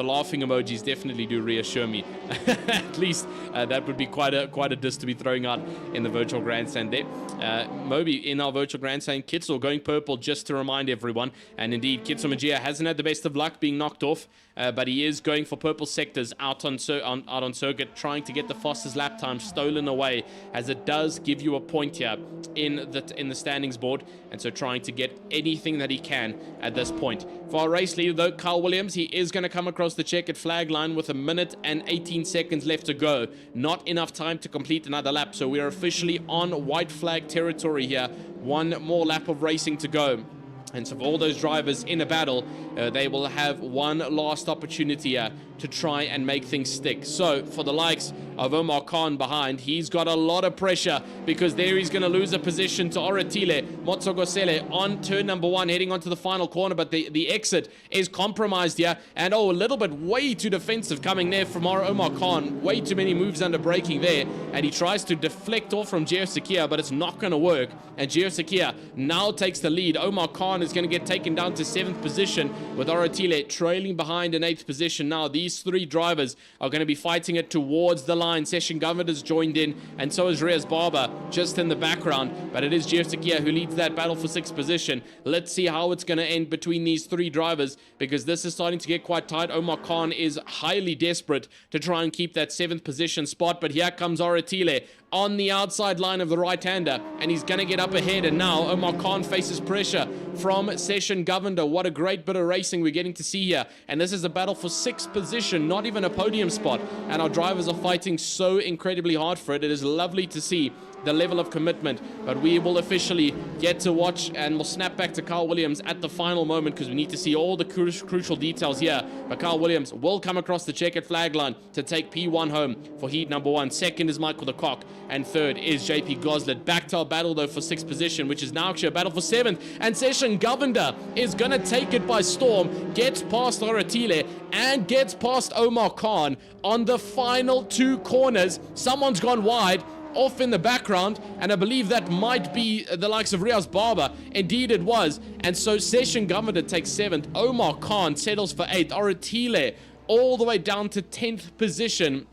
laughing emojis definitely do reassure me. At least that would be quite a diss to be throwing out in the virtual grandstand there. Moby in our virtual grandstand, Kitzel going purple, just to remind everyone. And indeed, Kitzel Magia hasn't had the best of luck being knocked off, but he is going for purple sectors out on circuit, trying to get the fastest lap time stolen away, as it does give you a point here in the standings board, and so trying to get anything that he can at this point. For our race leader though, Carl Williams, he is going to come across the checkered flag line with 1 minute and 18 seconds left to go. Not enough time to complete another lap, so we are officially on white flag territory here. One more lap of racing to go. And so for all those drivers in a battle, they will have one last opportunity to try and make things stick. So for the likes of Omar Khan behind, he's got a lot of pressure because there he's going to lose a position to Oratile Motsogosele on turn number 1, heading onto the final corner, but the exit is compromised here. And a little bit way too defensive coming there from Omar Khan. Way too many moves under braking there. And he tries to deflect off from Gio Sakia, but it's not going to work. And Gio Sakia now takes the lead. Omar Khan is going to get taken down to 7th position, with Oratile trailing behind in 8th position. Now these 3 drivers are going to be fighting it towards the line. Session Government has joined in, and so is Riaz Barber just in the background, but it is Gio Sakia who leads that battle for 6th position. Let's see how it's going to end between these 3 drivers, because this is starting to get quite tight. Omar Khan is highly desperate to try and keep that 7th position spot, but here comes Oratile on the outside line of the right-hander, and he's going to get up ahead. And now Omar Khan faces pressure from Session Governor. What a great bit of racing we're getting to see here, and this is a battle for 6th position, not even a podium spot, and our drivers are fighting so incredibly hard for it. It is lovely to see the level of commitment, but we will officially get to watch, and we'll snap back to Carl Williams at the final moment because we need to see all the crucial details here. But Carl Williams will come across the checkered flag line to take P1 home for heat number 1. Second is Michael de Kock, and third is JP Goslet. Back to our battle though for 6th position, which is now actually a battle for 7th, and Session Governor is gonna take it by storm, gets past Oratile and gets past Omar Khan on the final 2 corners. Someone's gone wide off in the background, and I believe that might be the likes of Riaz Barber. Indeed it was. And so Session Governor takes 7th, Omar Khan settles for 8th, Oratile all the way down to 10th position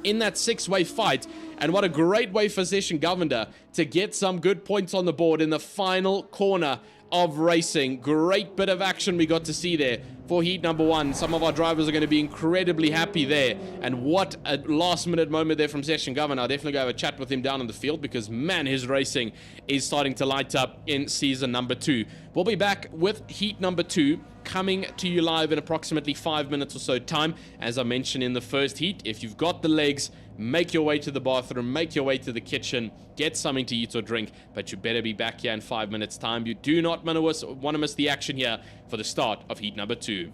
in that 6-way fight. And what a great way for Session Governor to get some good points on the board in the final corner of racing. Great bit of action we got to see there for heat number 1. Some of our drivers are going to be incredibly happy there, and what a last minute moment there from Session Governor. I'll definitely go have a chat with him down in the field, because man, his racing is starting to light up in season number 2. We'll be back with heat number 2 coming to you live in approximately 5 minutes or so time. As I mentioned in the first heat, if you've got the legs, make your way to the bathroom, make your way to the kitchen, get something to eat or drink, but you better be back here in 5 minutes time. You do not want to miss the action here for the start of heat number 2.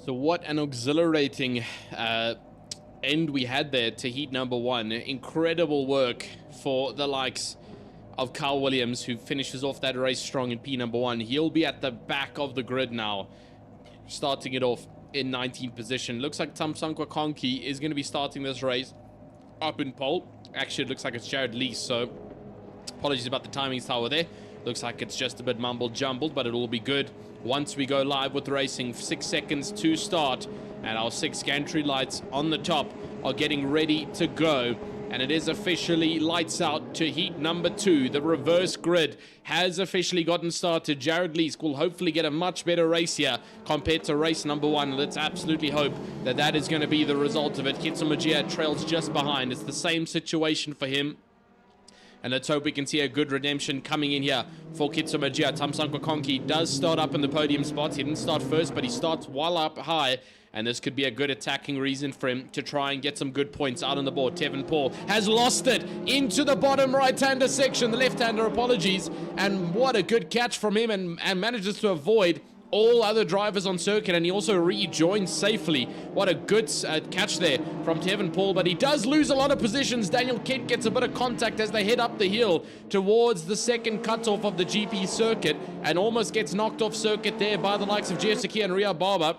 So what an exhilarating end we had there to heat number 1. Incredible work for the likes of Carl Williams, who finishes off that race strong in P number 1. He'll be at the back of the grid now, starting it off in 19th position. Looks like Tamsanqua Konki is going to be starting this race up in pole. Actually, it looks like it's Jared Lees, so apologies about the timing tower there. Looks like it's just a bit mumbled jumbled, but it'll be good once we go live with racing. 6 seconds to start, and our 6 gantry lights on the top are getting ready to go. And it is officially lights out to heat number 2. The reverse grid has officially gotten started. Jared Leesk will hopefully get a much better race here compared to race number 1. Let's absolutely hope that that is going to be the result of it. Kitsumajia trails just behind. It's the same situation for him. And let's hope we can see a good redemption coming in here for Kitsumajia. Tamsanqua Konki does start up in the podium spots. He didn't start first, but he starts well up high. And this could be a good attacking reason for him to try and get some good points out on the board. Tevin Paul has lost it into the bottom right-hander section. The left-hander, apologies. And what a good catch from him, and manages to avoid all other drivers on circuit, and he also rejoins safely. What a good catch there from Tevin Paul, but he does lose a lot of positions. Daniel Kent gets a bit of contact as they head up the hill towards the second cutoff of the GP circuit, and almost gets knocked off circuit there by the likes of Jessica and Ria Barber.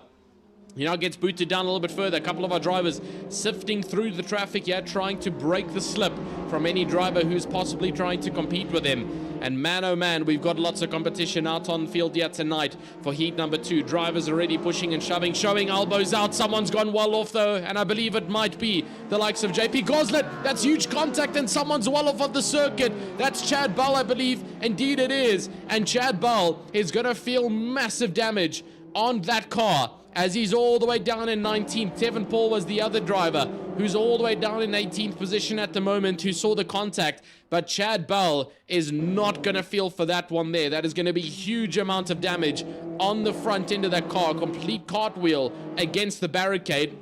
He now gets booted down a little bit further. A couple of our drivers sifting through the traffic here, trying to break the slip from any driver who's possibly trying to compete with him. And man, oh man, we've got lots of competition out on field here tonight for heat number 2. Drivers already pushing and shoving, showing elbows out. Someone's gone well off though, and I believe it might be the likes of JP Goslet. That's huge contact, and someone's well off of the circuit. That's Chad Bell, I believe. Indeed it is. And Chad Bell is going to feel massive damage on that car, as he's all the way down in 19th. Tevin Paul was the other driver who's all the way down in 18th position at the moment, who saw the contact. But Chad Bell is not going to feel for that one there. That is going to be huge amount of damage on the front end of that car. Complete cartwheel against the barricade.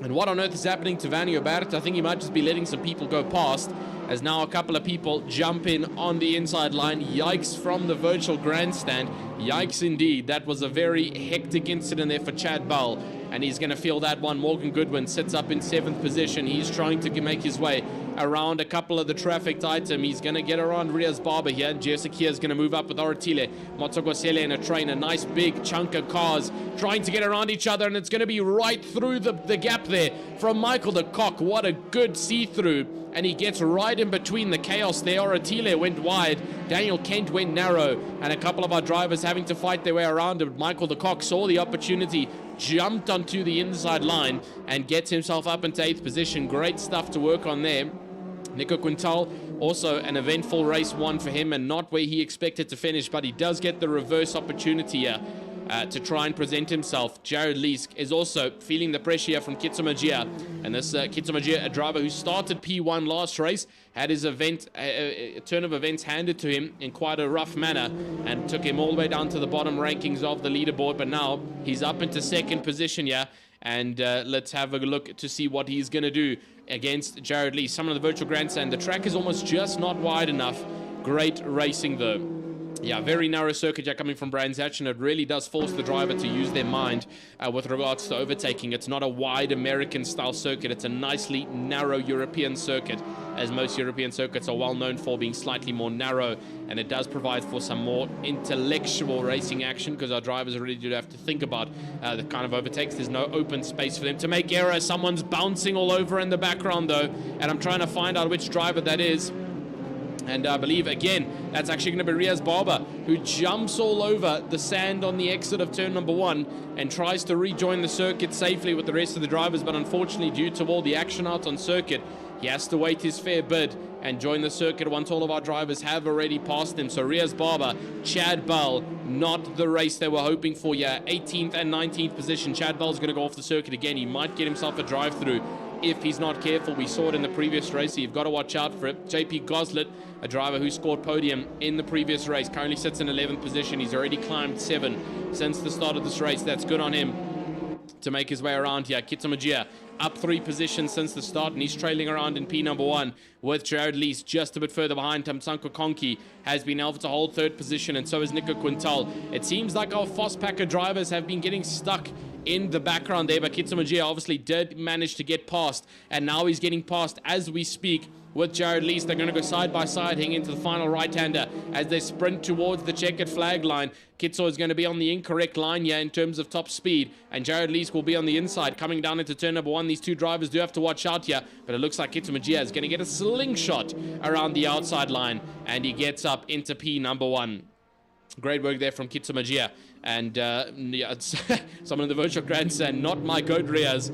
And what on earth is happening to Vanny Obert? I think he might just be letting some people go past, as now a couple of people jump in on the inside line. Yikes from the virtual grandstand. Yikes indeed. That was a very hectic incident there for Chad Bell, and he's going to feel that one. Morgan Goodwin sits up in 7th position. He's trying to make his way around a couple of the trafficked item. He's going to get around Riaz Barber here. Jessica is going to move up with Oratile, Motsogosele and a train. A nice big chunk of cars trying to get around each other, and it's going to be right through the gap there from Michael de Kock. What a good see-through. And he gets right in between the chaos there. Oratile went wide, Daniel Kent went narrow, and a couple of our drivers having to fight their way around it. Michael de Kock saw the opportunity, jumped onto the inside line, and gets himself up into 8th position. Great stuff to work on there. Nico Quintal, also an eventful race one for him, and not where he expected to finish, but he does get the reverse opportunity here to try and present himself. Jared Leesk is also feeling the pressure from Kitsumajia, and this Kitsumajia, a driver who started P1 last race, had his turn of events handed to him in quite a rough manner, and took him all the way down to the bottom rankings of the leaderboard. But now he's up into 2nd position here, and let's have a look to see what he's going to do against Jared Lee. Someone on the virtual grandstand. The track is almost just not wide enough. Great racing though. Yeah, very narrow circuit here coming from Brands Hatch, and it really does force the driver to use their mind with regards to overtaking. It's not a wide American style circuit. It's a nicely narrow European circuit, as most European circuits are well known for being slightly more narrow, and it does provide for some more intellectual racing action, because our drivers really do have to think about the kind of overtakes. There's no open space for them to make errors. Someone's bouncing all over in the background though, and I'm trying to find out which driver that is. And I believe, again, that's actually going to be Riaz Barber, who jumps all over the sand on the exit of turn number 1 and tries to rejoin the circuit safely with the rest of the drivers. But unfortunately, due to all the action out on circuit, he has to wait his fair bid and join the circuit once all of our drivers have already passed him. So Riaz Barber, Chad Bell, not the race they were hoping for. Yeah, 18th and 19th position. Chad Bell's going to go off the circuit again. He might get himself a drive-through if he's not careful. We saw it in the previous race, so you've got to watch out for it. JP Goslet, a driver who scored podium in the previous race, currently sits in 11th position. He's already climbed 7 since the start of this race. That's good on him to make his way around here. Kitsumajia up 3 positions since the start, and he's trailing around in P number 1 with Jared Lees just a bit further behind. Tamsanqua Konki has been able to hold 3rd position, and so is Nico Quintal. It seems like our Fosspacker drivers have been getting stuck in the background there, but Kitsumagia obviously did manage to get past, and now he's getting past as we speak with Jared Lees. They're going to go side by side, heading into the final right-hander as they sprint towards the checkered flag line. Kitso is going to be on the incorrect line here in terms of top speed, and Jared Lees will be on the inside coming down into turn number 1. These two drivers do have to watch out here, but it looks like Kitsumagia is going to get a slingshot around the outside line, and he gets up into P number 1. Great work there from Kitsumagia. And yeah, someone in the virtual grandstand, not my goat Riaz.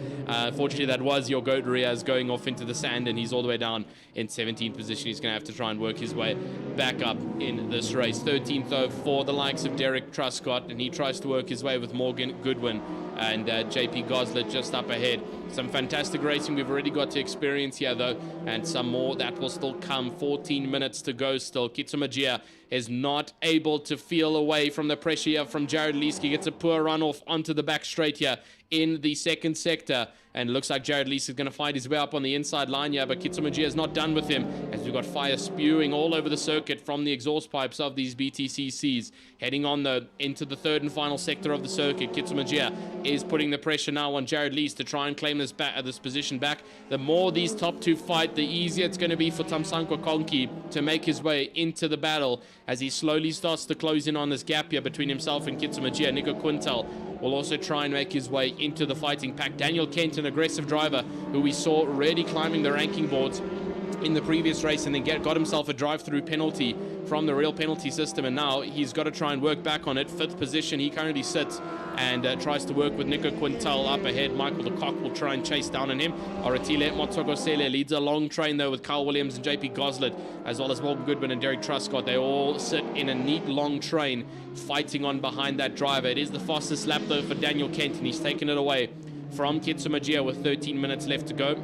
Fortunately, that was your goat Riaz going off into the sand, and he's all the way down in 17th position. He's going to have to try and work his way back up in this race. 13th, though, for the likes of Derek Truscott, and he tries to work his way with Morgan Goodwin and JP Goslet just up ahead. Some fantastic racing we've already got to experience here, though, and some more that will still come. 14 minutes to go still. Kitsumagia is not able to feel away from the pressure here from Jared Lees. He gets a poor runoff onto the back straight here in the second sector, and looks like Jared Lees is going to find his way up on the inside line here, but Kitsumagia is not done with him, as we've got fire spewing all over the circuit from the exhaust pipes of these BTCCs. Heading on, though, into the third and final sector of the circuit. Kitsumagia is putting the pressure now on Jared Lees to try and claim this position back. The more these top two fight, the easier it's going to be for Tamsanqua Konki to make his way into the battle, as he slowly starts to close in on this gap here between himself and Kitsumagia. Nico Quintal will also try and make his way into the fighting pack. Daniel Kent, an aggressive driver who we saw already climbing the ranking boards in the previous race, and then got himself a drive-through penalty from the real penalty system, and now he's got to try and work back on it. 5th position he currently sits, and tries to work with Nico Quintal up ahead. Michael de Kock will try and chase down on him. Oratile Motsogosele leads a long train though with Carl Williams and JP Goslet, as well as Morgan Goodwin and Derek Truscott. They all sit in a neat long train fighting on behind that driver. It is the fastest lap though for Daniel Kent, and he's taken it away from Kitsumagia with 13 minutes left to go.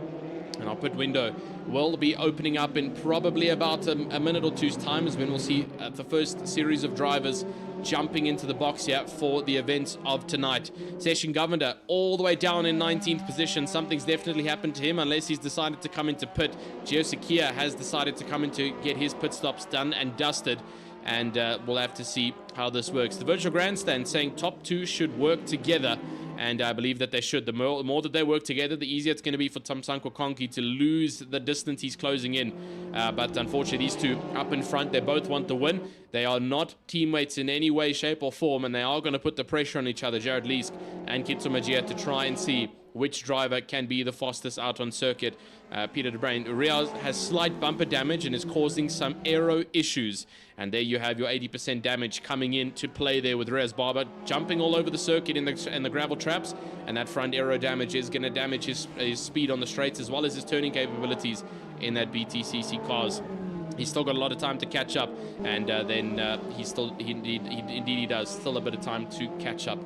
And our pit window will be opening up in probably about a minute or two's time, is when we'll see the first series of drivers jumping into the box here for the events of tonight. Session Governor all the way down in 19th position. Something's definitely happened to him, unless he's decided to come into pit. Gio Sakia has decided to come in to get his pit stops done and dusted, and we'll have to see how this works. The virtual grandstand saying top two should work together, and I believe that they should. The more that they work together, the easier it's going to be for Tamsanqua Konki to lose the distance he's closing in. But unfortunately, these two up in front, they both want the win. They are not teammates in any way, shape, or form, and they are going to put the pressure on each other, Jared Lees and Kitsumagia, to try and see which driver can be the fastest out on circuit. Peter De Bruyn. Riaz has slight bumper damage and is causing some aero issues. And there you have your 80% damage coming in to play there with Riaz Barber jumping all over the circuit in the gravel traps. And that front aero damage is going to damage his speed on the straights, as well as his turning capabilities in that BTCC cars. He's still got a lot of time to catch up, and then he does still a bit of time to catch up.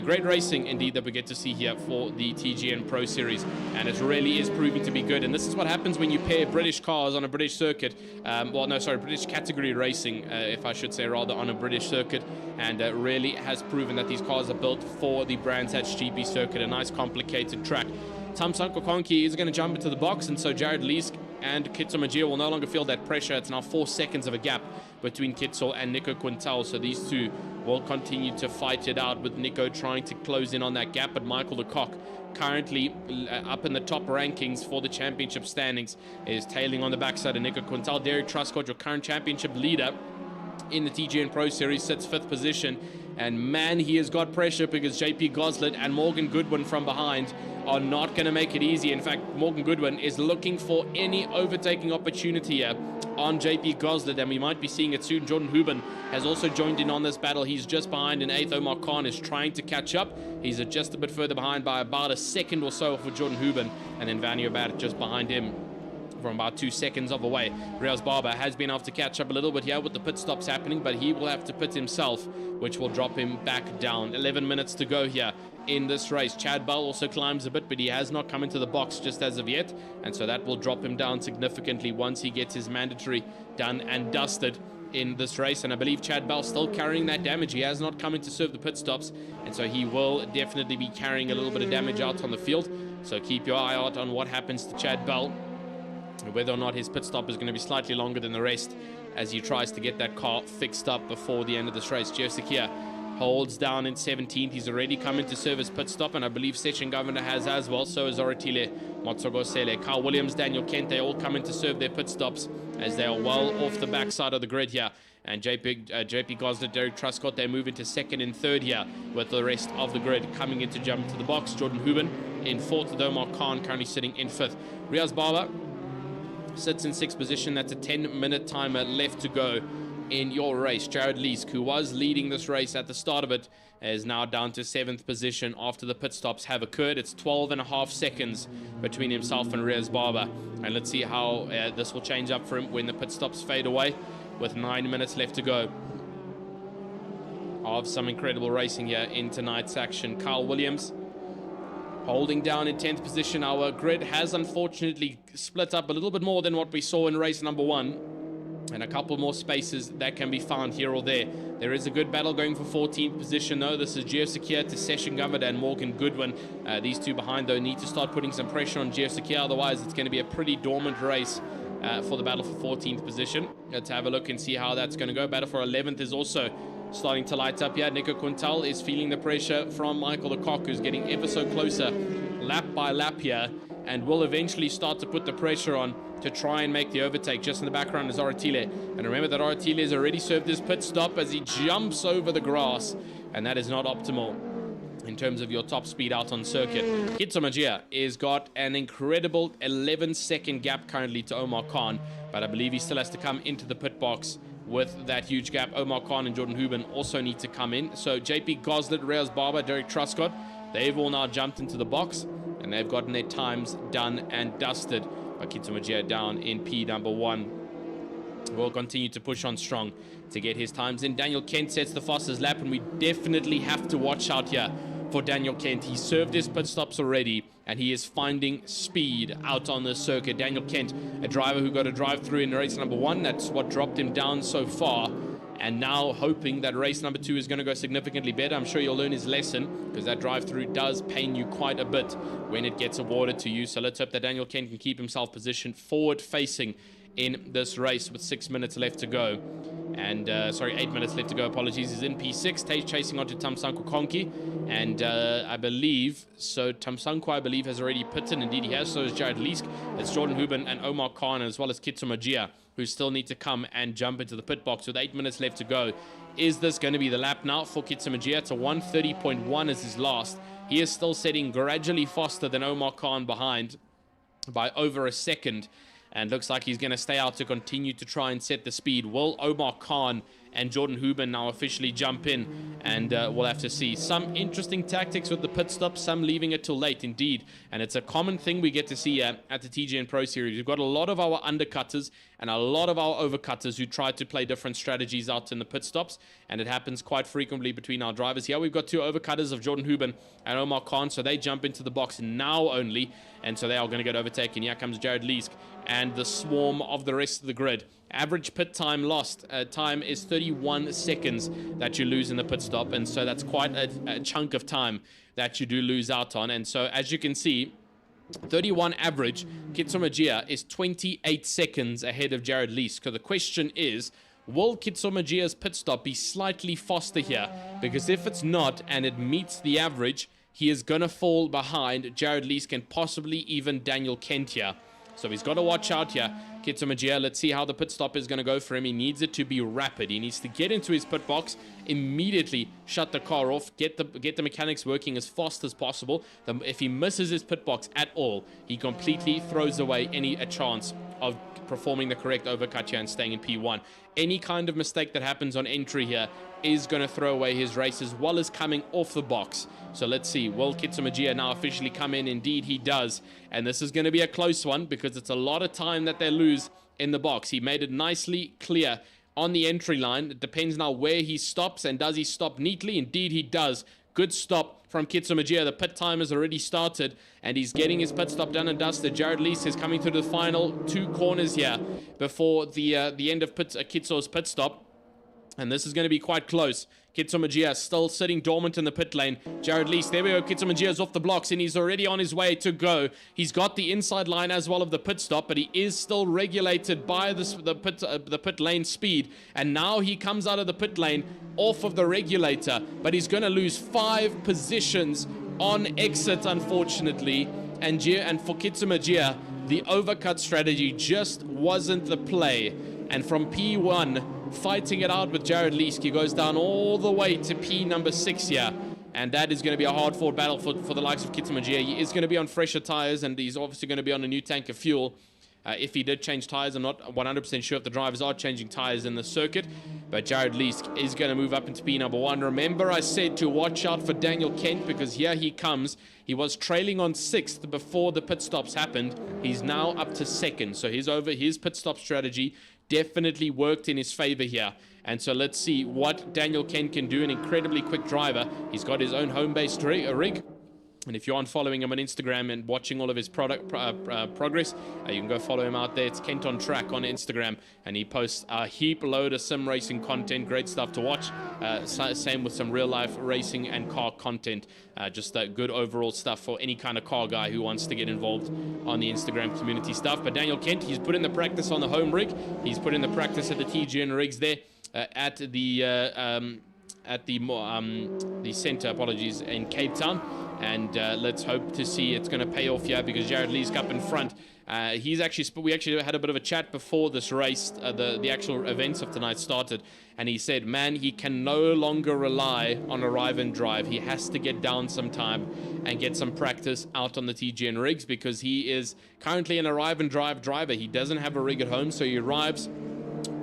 Great racing indeed that we get to see here for the TGN Pro Series, and it really is proving to be good. And this is what happens when you pair British cars on a British circuit. British category racing, if I should say, rather, on a British circuit, and really has proven that these cars are built for the Brands Hatch GP circuit, a nice complicated track. Tamsanqua Konki is going to jump into the box, and so Jared Lees and Kitsumagia will no longer feel that pressure. It's now 4 seconds of a gap between Kitso and Nico Quintal, so these two will continue to fight it out, with Nico trying to close in on that gap. But Michael de Kock, currently up in the top rankings for the championship standings, is tailing on the backside of Nico Quintal. Derek Truscott, your current championship leader in the TGN Pro Series, sits 5th position. And man, he has got pressure, because JP Goslet and Morgan Goodwin from behind are not going to make it easy. In fact, Morgan Goodwin is looking for any overtaking opportunity here on JP Goslet, and we might be seeing it soon. Jordan Huben has also joined in on this battle. He's just behind in 8th. Omar Khan is trying to catch up. He's just a bit further behind by about a second or so for Jordan Huben, and then Vanio Bat just behind him from about 2 seconds of away. Riaz Barber has been able to catch up a little bit here with the pit stops happening, but he will have to pit himself, which will drop him back down. 11 minutes to go here in this race. Chad Bell also climbs a bit, but he has not come into the box just as of yet, and so that will drop him down significantly once he gets his mandatory done and dusted in this race. And I believe Chad Bell still carrying that damage. He has not come in to serve the pit stops, and so he will definitely be carrying a little bit of damage out on the field. So keep your eye out on what happens to Chad Bell, whether or not his pit stop is going to be slightly longer than the rest, as he tries to get that car fixed up before the end of this race. Gio Sakia holds down in 17th. He's already come into service pit stop, and I believe Session Governor has as well. So is Oratile Motsogosele. Carl Williams, Daniel Kent, they all come in to serve their pit stops as they are well off the backside of the grid here. And JP Gosler, Derek Truscott, they move into second and third here, with the rest of the grid coming in to jump into the box. Jordan Huben in fourth, with Omar Khan currently sitting in fifth. Riaz Barber sits in sixth position. That's a 10-minute timer left to go in your race. Jared Leask, who was leading this race at the start of it, is now down to 7th position after the pit stops have occurred. It's 12.5 seconds between himself and Riaz Barber. And let's see how this will change up for him when the pit stops fade away, with 9 minutes left to go of some incredible racing here in tonight's action. Carl Williams holding down in 10th position. Our grid has unfortunately split up a little bit more than what we saw in race number 1, and a couple more spaces that can be found here or there. There is a good battle going for 14th position though. This is Gio Sakir to Session Governor and Morgan Goodwin. These two behind though need to start putting some pressure on Gio Sakir, otherwise it's going to be a pretty dormant race for the battle for 14th position. Let's have a look and see how that's going to go. Battle for 11th is also starting to light up here. Nico Quintal is feeling the pressure from Michael the Cock, who's getting ever so closer lap by lap here, and will eventually start to put the pressure on to try and make the overtake. Just in the background is Oratile, and remember that Oratile has already served his pit stop as he jumps over the grass, and that is not optimal in terms of your top speed out on circuit. Kitso Magia has got an incredible 11-second gap currently to Omar Khan, but I believe he still has to come into the pit box with that huge gap. Omar Khan and Jordan Huben also need to come in. So JP Goslet, Riaz Barber, Derek Truscott, they've all now jumped into the box, and they've gotten their times done and dusted. But Kitso Magia down in P number 1 will continue to push on strong to get his times in. Daniel Kent sets the fastest lap, and we definitely have to watch out here for Daniel Kent. He served his pit stops already, and he is finding speed out on the circuit. Daniel Kent, a driver who got a drive through in race number 1. That's what dropped him down so far, and now hoping that race number 2 is going to go significantly better. I'm sure you'll learn his lesson, because that drive through does pain you quite a bit when it gets awarded to you. So let's hope that Daniel Kent can keep himself positioned forward facing in this race with 6 minutes left to go. And 8 minutes left to go, apologies. He's in P6, chasing onto Tamsanko Konki, and I believe Tamsanko, I believe, has already pitted. Indeed he has. So is Jared Leask. It's Jordan Huben and Omar Khan, as well as Kitso Magia, who still need to come and jump into the pit box with 8 minutes left to go. Is this going to be the lap now for Kitso Magia? It's a 1:30.1 as his last. He is still setting gradually faster than Omar Khan behind by over a second, and looks like he's going to stay out to continue to try and set the speed. Will Omar Khan and Jordan Huben now officially jump in? And we'll have to see. Some interesting tactics with the pit stop, some leaving it till late indeed. And it's a common thing we get to see at the TGN Pro Series. We've got a lot of our undercutters and a lot of our overcutters who try to play different strategies out in the pit stops, and it happens quite frequently between our drivers. Here we've got two overcutters of Jordan Huben and Omar Khan, so they jump into the box now only, and so they are going to get overtaken. Here comes Jared Leask and the swarm of the rest of the grid. Average pit time lost time is 31 seconds that you lose in the pit stop, and so that's quite a chunk of time that you do lose out on. And so as you can see, 31 average, Kitso Magia is 28 seconds ahead of Jared Leask. So the question is, will Kitso Magia's pit stop be slightly faster here? Because if it's not, and it meets the average, he is going to fall behind Jared Leask and possibly even Daniel Kent here. So he's got to watch out here. Kitso Magia, let's see how the pit stop is going to go for him. He needs it to be rapid. He needs to get into his pit box, immediately shut the car off, get the mechanics working as fast as possible. If he misses his pit box at all, he completely throws away a chance of performing the correct overcut here and staying in P1. Any kind of mistake that happens on entry here is going to throw away his race, as well as coming off the box. So let's see, will Kitso Magia now officially come in? Indeed he does, and this is going to be a close one because it's a lot of time that they lose in the box. He made it nicely clear on the entry line. It depends now where he stops, and does he stop neatly? Indeed he does. Good stop from Kitso Magia. The pit time has already started, and he's getting his pit stop done and dusted. Jared Leask is coming through the final two corners here before the end of Kitso's pit stop. And this is going to be quite close. Kitsumagia still sitting dormant in the pit lane. Jared Lees, there we go. Kitsumagia's off the blocks and he's already on his way to go. He's got the inside line as well of the pit stop, but he is still regulated by the pit lane speed. And now he comes out of the pit lane off of the regulator, but he's going to lose 5 positions on exit, unfortunately. And for Kitsumagia, the overcut strategy just wasn't the play. And from P1, fighting it out with Jared Leesk, he goes down all the way to P number 6 here. And that is going to be a hard-fought battle for the likes of Kitsumagia. He is going to be on fresher tires, and he's obviously going to be on a new tank of fuel. If he did change tires, I'm not 100% sure if the drivers are changing tires in the circuit. But Jared Leesk is going to move up into P number 1. Remember, I said to watch out for Daniel Kent, because here he comes. He was trailing on 6th before the pit stops happened. He's now up to 2nd. So his pit stop strategy definitely worked in his favor here. And so let's see what Daniel Kent can do. An incredibly quick driver. He's got his own home-based rig. And if you aren't following him on Instagram and watching all of his progress, you can go follow him out there. It's Kent on Track on Instagram, and he posts a heap load of sim racing content. Great stuff to watch. Same with some real-life racing and car content. Just good overall stuff for any kind of car guy who wants to get involved on the Instagram community stuff. But Daniel Kent, he's put in the practice on the home rig. He's put in the practice at the TGN rigs there at the center, apologies, in Cape Town. And let's hope to see it's going to pay off here, because Jared Lee's up in front. We actually had a bit of a chat before this race, the actual events of tonight started, and he said, man, he can no longer rely on arrive and drive. He has to get down some time and get some practice out on the TGN rigs, because he is currently an arrive and drive driver. He doesn't have a rig at home, so he arrives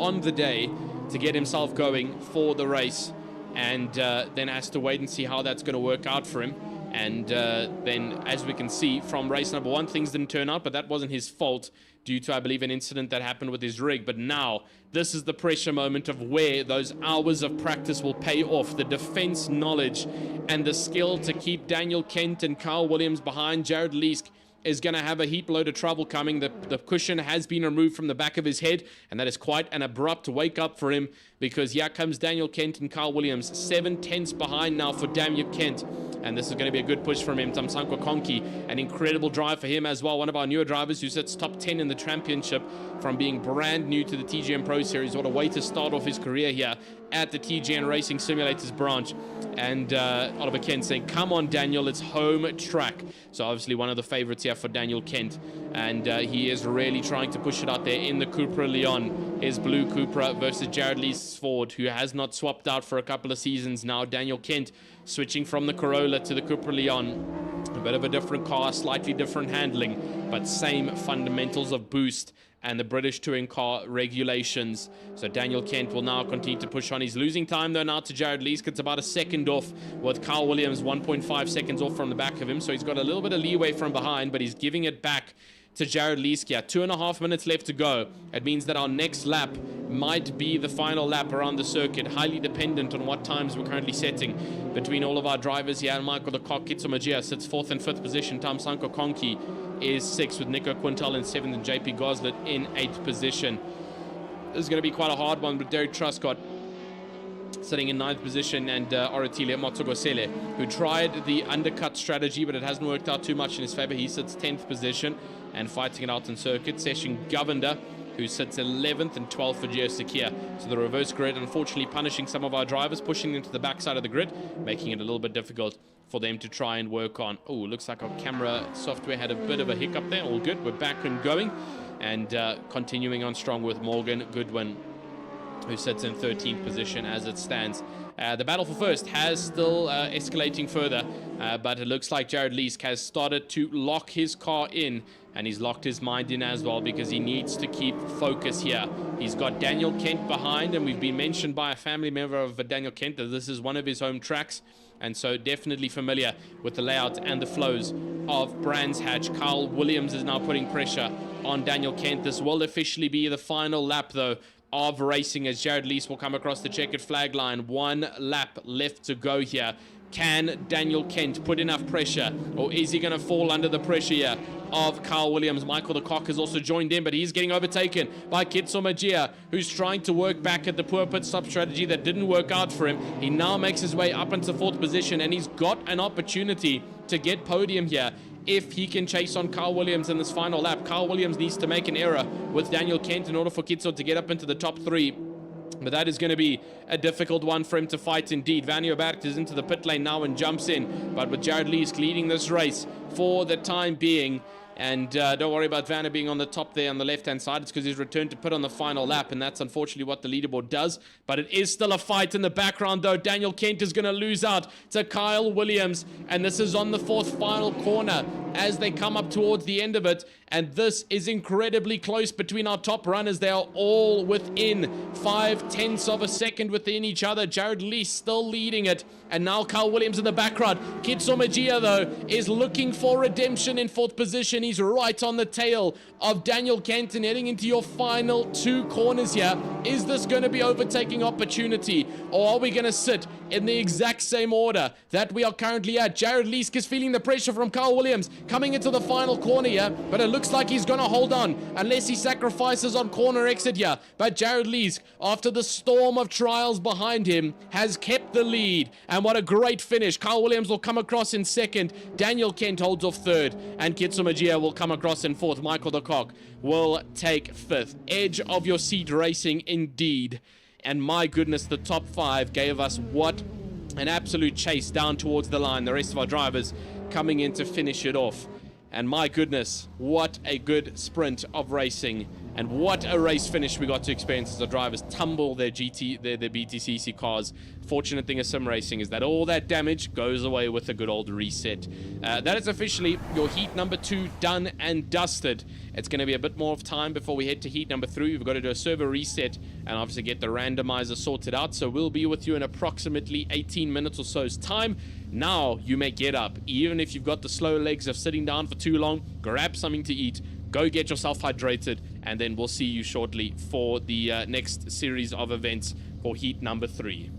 on the day to get himself going for the race, and then has to wait and see how that's going to work out for him. And then, as we can see from race number 1, things didn't turn out, but that wasn't his fault due to, I believe, an incident that happened with his rig. But now, this is the pressure moment of where those hours of practice will pay off. The defense knowledge and the skill to keep Daniel Kent and Carl Williams behind Jared Leesk is going to have a heap load of trouble coming. The cushion has been removed from the back of his head, and that is quite an abrupt wake up for him, because here comes Daniel Kent and Carl Williams, 7/10 behind now for Daniel Kent. And this is going to be a good push from him. Tamsanko Konki, an incredible drive for him as well. One of our newer drivers who sits top 10 in the championship from being brand new to the TGN Pro Series. What a way to start off his career here at the TGN Racing Simulators branch. And Oliver Kent saying, come on, Daniel, it's home track. So obviously one of the favorites here for Daniel Kent. And he is really trying to push it out there in the Cupra Leon. His blue Cupra versus Jared Lee's Ford, who has not swapped out for a couple of seasons now. Daniel Kent switching from the Corolla to the Cupra Leon. A bit of a different car, slightly different handling, but same fundamentals of boost and the British touring car regulations. So Daniel Kent will now continue to push on. He's losing time though now to Jared Leesk. It's about a second off, with Carl Williams 1.5 seconds off from the back of him. So he's got a little bit of leeway from behind, but he's giving it back to Jared Leesk here. 2.5 minutes left to go. It means that our next lap might be the final lap around the circuit, highly dependent on what times we're currently setting between all of our drivers here. And Michael the Cock Kitsumagia sits 4th and 5th position. Tamsanko Konki is 6th, with Nico Quintal in 7th and JP Goslet in 8th position. This is going to be quite a hard one, but Derek Truscott sitting in 9th position, and Oratilia Motsogosele, who tried the undercut strategy, but it hasn't worked out too much in his favor. He sits 10th position and fighting it out in circuit. Session Govender, who sits 11th and 12th for Geosakia. So the reverse grid, unfortunately, punishing some of our drivers, pushing them to the backside of the grid, making it a little bit difficult for them to try and work on. Oh, looks like our camera software had a bit of a hiccup there. All good. We're back and going, and continuing on strong with Morgan Goodwin, who sits in 13th position as it stands. The battle for first has still escalating further, but it looks like Jared Leesk has started to lock his car in, and he's locked his mind in as well, because he needs to keep focus here. He's got Daniel Kent behind, and we've been mentioned by a family member of Daniel Kent that this is one of his home tracks, and so definitely familiar with the layout and the flows of Brands Hatch. Carl Williams is now putting pressure on Daniel Kent. This will officially be the final lap, though, of racing, as Jared Leesk will come across the checkered flag line. 1 lap left to go here. Can Daniel Kent put enough pressure, or is he going to fall under the pressure here of Kyle Williams? Michael the Cock has also joined in, but he's getting overtaken by Kitso Magia, who's trying to work back at the poor pit stop strategy that didn't work out for him. He now makes his way up into 4th position, and he's got an opportunity to get podium here if he can chase on Kyle Williams in this final lap. Kyle Williams needs to make an error with Daniel Kent in order for Kitso to get up into the top 3. But that is going to be a difficult one for him to fight indeed. Vanio Bert is into the pit lane now and jumps in. But with Jared Leesk leading this race for the time being. And don't worry about Vanna being on the top there on the left-hand side. It's because he's returned to pit on the final lap, and that's unfortunately what the leaderboard does. But it is still a fight in the background, though. Daniel Kent is going to lose out to Kyle Williams, and this is on the 4th final corner as they come up towards the end of it. And this is incredibly close between our top runners. They are all within 0.5 of a second within each other. Jared Lee still leading it. And now Kyle Williams in the background. Kitso Magia, though, is looking for redemption in 4th position. He's right on the tail of Daniel Kenton heading into your final 2 corners here. Is this going to be overtaking opportunity, or are we going to sit in the exact same order that we are currently at? Jared Leesk is feeling the pressure from Kyle Williams coming into the final corner here, but it looks like he's going to hold on unless he sacrifices on corner exit here. But Jared Leesk, after the storm of trials behind him, has kept the lead, and what a great finish. Kyle Williams will come across in 2nd, Daniel Kent holds off 3rd, and Kitso Magia will come across in 4th. Michael the Cock will take 5th. Edge of your seat racing indeed. And my goodness, the top 5 gave us what an absolute chase down towards the line. The rest of our drivers coming in to finish it off. And my goodness, what a good sprint of racing. And what a race finish we got to experience as the drivers tumble their BTCC cars. Fortunate thing of sim racing is that all that damage goes away with a good old reset. That is officially your heat number 2 done and dusted. It's going to be a bit more of time before we head to heat number 3. We've got to do a server reset and obviously get the randomizer sorted out. So we'll be with you in approximately 18 minutes or so's time. Now you may get up. Even if you've got the slow legs of sitting down for too long, grab something to eat, go get yourself hydrated, and then we'll see you shortly for the next series of events for heat number 3.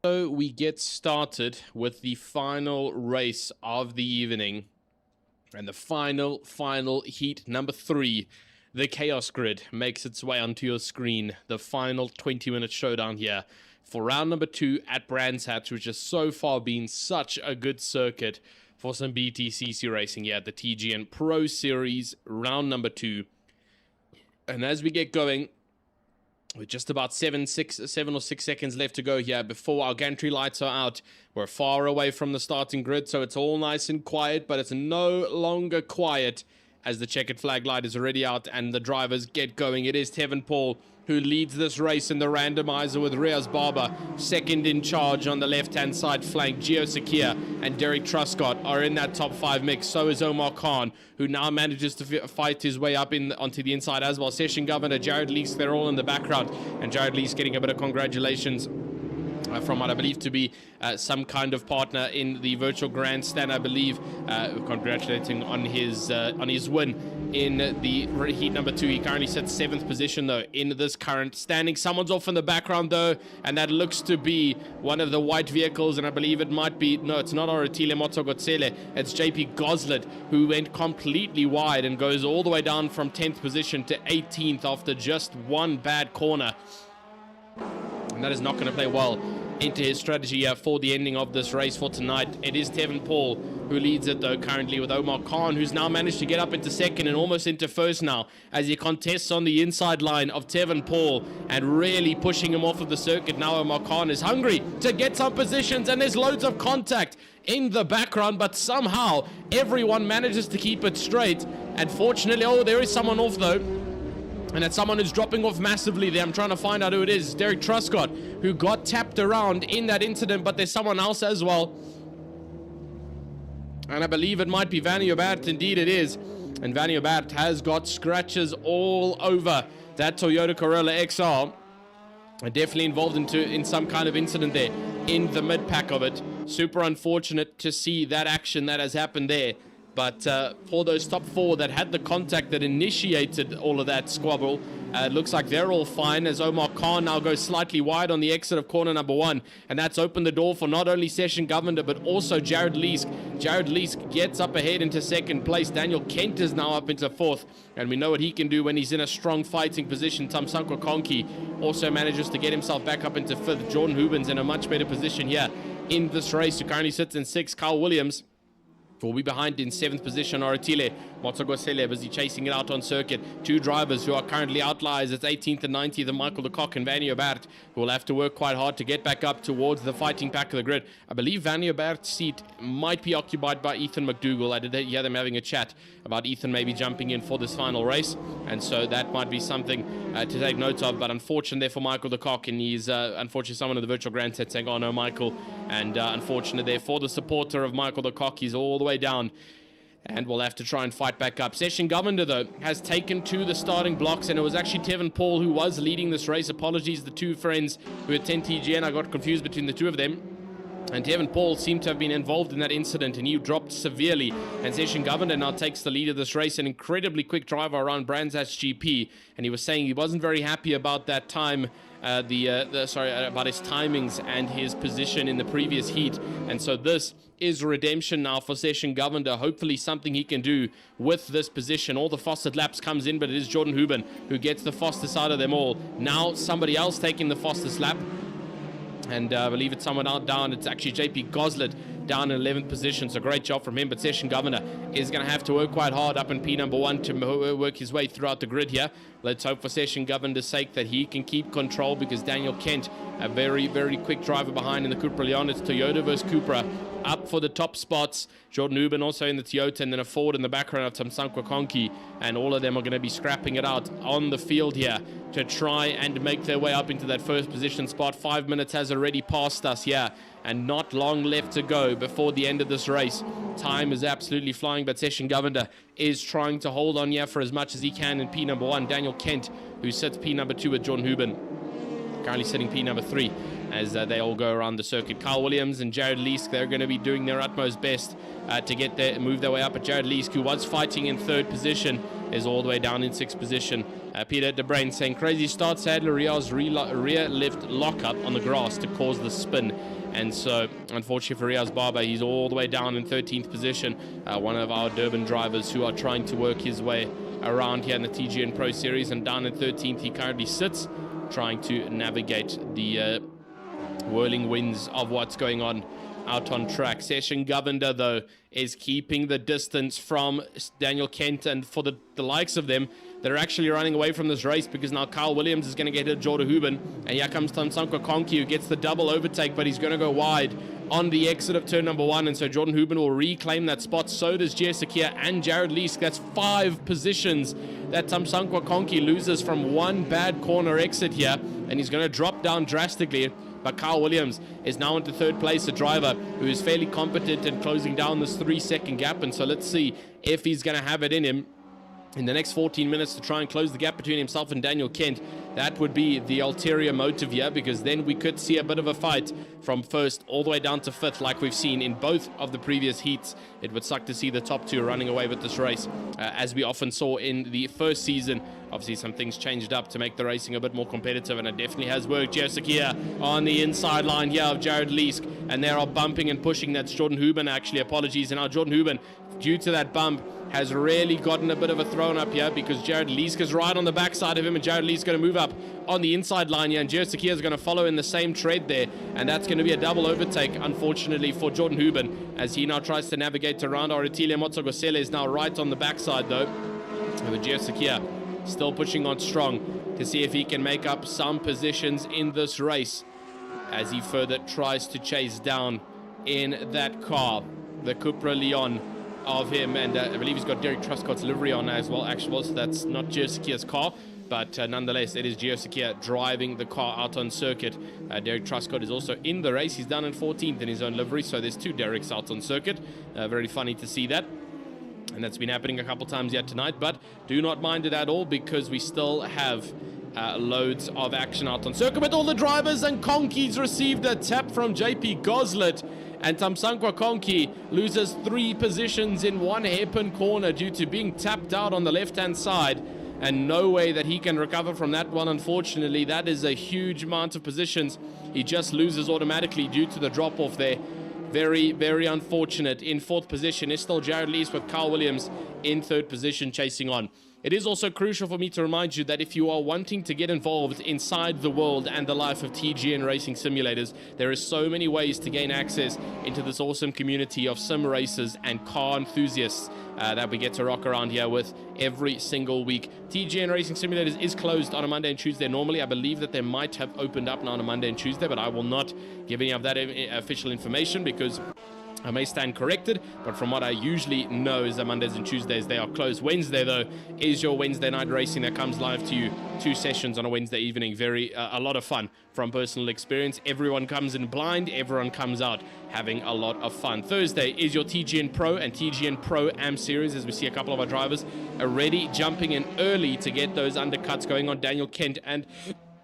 So we get started with the final race of the evening. And the final heat, number 3. The Chaos Grid makes its way onto your screen. The final 20-minute showdown here for round number 2 at Brands Hatch, which has so far been such a good circuit for some BTCC racing here at the TGN Pro Series, round number 2. And as we get going, with just about 7 or 6 seconds left to go here before our gantry lights are out, we're far away from the starting grid, so it's all nice and quiet, but it's no longer quiet as the checkered flag light is already out and the drivers get going. It is Tevin Paul who leads this race in the randomizer, with Riaz Barber second in charge on the left-hand side flank. Gio Sakia and Derek Truscott are in that top 5 mix. So is Omar Khan, who now manages to fight his way up onto the inside as well. Session Governor, Jared Lees, they're all in the background, and Jared Lees getting a bit of congratulations from what I believe to be some kind of partner in the virtual grandstand, I believe, congratulating on his win in the heat number 2. He currently sits 7th position though in this current standing. Someone's off in the background though, and that looks to be one of the white vehicles, and I believe it might be, no, it's not Orotile Motogotsele, it's JP Goslet, who went completely wide and goes all the way down from 10th position to 18th after just one bad corner. And that is not going to play well into his strategy for the ending of this race for tonight. It is Tevin Paul who leads it though currently, with Omar Khan, who's now managed to get up into second and almost into first now as he contests on the inside line of Tevin Paul and really pushing him off of the circuit. Now Omar Khan is hungry to get some positions, and there's loads of contact in the background, but somehow everyone manages to keep it straight. And fortunately, oh, there is someone off though. And it's someone who's dropping off massively there. I'm trying to find out who it is. Derek Truscott, who got tapped around in that incident, but there's someone else as well. And I believe it might be Vanny Obert. Indeed it is. And Vanny Obert has got scratches all over that Toyota Corolla XR. Definitely involved in some kind of incident there in the mid-pack of it. Super unfortunate to see that action that has happened there. But for those top 4 that had the contact that initiated all of that squabble, it looks like they're all fine, as Omar Khan now goes slightly wide on the exit of corner number 1. And that's opened the door for not only Session Governor, but also Jared Lees. Jared Lees gets up ahead into second place. Daniel Kent is now up into 4th. And we know what he can do when he's in a strong fighting position. Tamsanko Konki also manages to get himself back up into 5th. Jordan Hubens in a much better position here in this race, who currently sits in 6th. Carl Williams will be behind in 7th position. Orotile Motogosele busy chasing it out on circuit. 2 drivers who are currently outliers. It's 18th and 19th, and Michael de Kock and Vanny Obert, who will have to work quite hard to get back up towards the fighting pack of the grid. I believe Vanny Obert's seat might be occupied by Ethan McDougall. I did hear them having a chat about Ethan maybe jumping in for this final race, and so that might be something to take note of. But unfortunate there for Michael de Kock, and he's unfortunately someone in the virtual grand set saying, oh no, Michael, and unfortunate there for the supporter of Michael de Kock. He's all the way down and we'll have to try and fight back up. Session Governor though has taken to the starting blocks, and it was actually Tevin Paul who was leading this race. Apologies, the 2 friends who attend TGN, I got confused between the 2 of them. And Tevin Paul seemed to have been involved in that incident, and he dropped severely. And Session Governor now takes the lead of this race, an incredibly quick driver around Brands Hatch GP, and he was saying he wasn't very happy about that time, about his timings and his position in the previous heat. And so this is redemption now for Session Governor. Hopefully something he can do with this position. All the fastest laps comes in, but it is Jordan Huben who gets the fastest out of them all. Now somebody else taking the fastest lap. And I believe it's someone out down. It's actually JP Goslet down in 11th position. So great job from him. But Session Governor is going to have to work quite hard up in P number 1 to work his way throughout the grid here. Let's hope for Session Governor's sake that he can keep control, because Daniel Kent, a very, very quick driver behind in the Cupra Leon. It's Toyota versus Cupra up for the top spots. Jordan Huben also in the Toyota, and then a Ford in the background of Tamsanko Konki. And all of them are going to be scrapping it out on the field here to try and make their way up into that first position spot. 5 minutes has already passed us here, and not long left to go before the end of this race. Time is absolutely flying, but Session Governor is trying to hold on here for as much as he can in P number 1. Daniel Kent, who sits P number 2 with Jordan Huben, currently sitting P number 3. as they all go around the circuit. Kyle Williams and Jared Leask, they're going to be doing their utmost best to move their way up. But Jared Leask, who was fighting in 3rd position, is all the way down in 6th position. Peter De Bruin saying, crazy start, Sadler Ria's rear lift lockup on the grass to cause the spin. And so, unfortunately for Riaz Barber, he's all the way down in 13th position. One of our Durban drivers who are trying to work his way around here in the TGN Pro Series, and down in 13th he currently sits, trying to navigate the whirling winds of what's going on out on track. Session Govender, though, is keeping the distance from Daniel Kent, and for the likes of them, they're actually running away from this race, because now Kyle Williams is going to get hit Jordan Huben, and here comes Tamsanqa Konki, who gets the double overtake, but he's going to go wide on the exit of turn number 1, and so Jordan Huben will reclaim that spot. So does Jessica and Jared Leask. That's 5 positions that Tamsanqa Konki loses from one bad corner exit here, and he's going to drop down drastically. But Kyle Williams is now into 3rd place, a driver who is fairly competent in closing down this 3-second gap, and so let's see if he's going to have it in him in the next 14 minutes to try and close the gap between himself and Daniel Kent. That would be the ulterior motive here, because then we could see a bit of a fight from 1st all the way down to 5th, like we've seen in both of the previous heats. It would suck to see the top 2 running away with this race, as we often saw in the first season. Obviously, some things changed up to make the racing a bit more competitive, and it definitely has worked. Jessica on the inside line here of Jared Leask, and they are bumping and pushing. That's Jordan Huben, actually. Apologies. And now Jordan Huben, due to that bump, has really gotten a bit of a thrown up here, because Jared Leask is right on the backside of him, and Jared Leask is going to move up on the inside line here, and Jessica is going to follow in the same tread there, and that's going to be a double overtake, unfortunately, for Jordan Huben, as he now tries to navigate around. Aretilia Motsogosele is now right on the backside, though, and Jessica still pushing on strong to see if he can make up some positions in this race, as he further tries to chase down in that car, the Cupra Leon of him, and I believe he's got Derek Truscott's livery on as well, actually, so that's not Jessica's car, but nonetheless, it is Jessica driving the car out on circuit. Derek Truscott is also in the race. He's down in 14th in his own livery, so there's 2 Dereks out on circuit. Very funny to see that. And that's been happening a couple times yet tonight, but do not mind it at all, because we still have loads of action out on circuit with all the drivers, and Konki's received a tap from JP Goslet, and Tamsanqa Konki loses 3 positions in one hairpin corner due to being tapped out on the left-hand side, and no way that he can recover from that one, unfortunately. That is a huge amount of positions he just loses automatically due to the drop-off there. Very, very unfortunate. In 4th position is still Jared Leask, with Kyle Williams in 3rd position chasing on. It is also crucial for me to remind you that if you are wanting to get involved inside the world and the life of TGN racing simulators, there are so many ways to gain access into this awesome community of sim racers and car enthusiasts that we get to rock around here with every single week. TGN Racing Simulators is closed on a Monday and Tuesday normally. I believe that they might have opened up now on a Monday and Tuesday, but I will not give any of that official information, because I may stand corrected, but from what I usually know is that Mondays and Tuesdays they are closed. Wednesday, though, is your Wednesday night racing that comes live to you. 2 sessions on a Wednesday evening. A lot of fun from personal experience. Everyone comes in blind. Everyone comes out having a lot of fun. Thursday is your TGN Pro and TGN Pro Am Series, as we see a couple of our drivers already jumping in early to get those undercuts going on. Daniel Kent and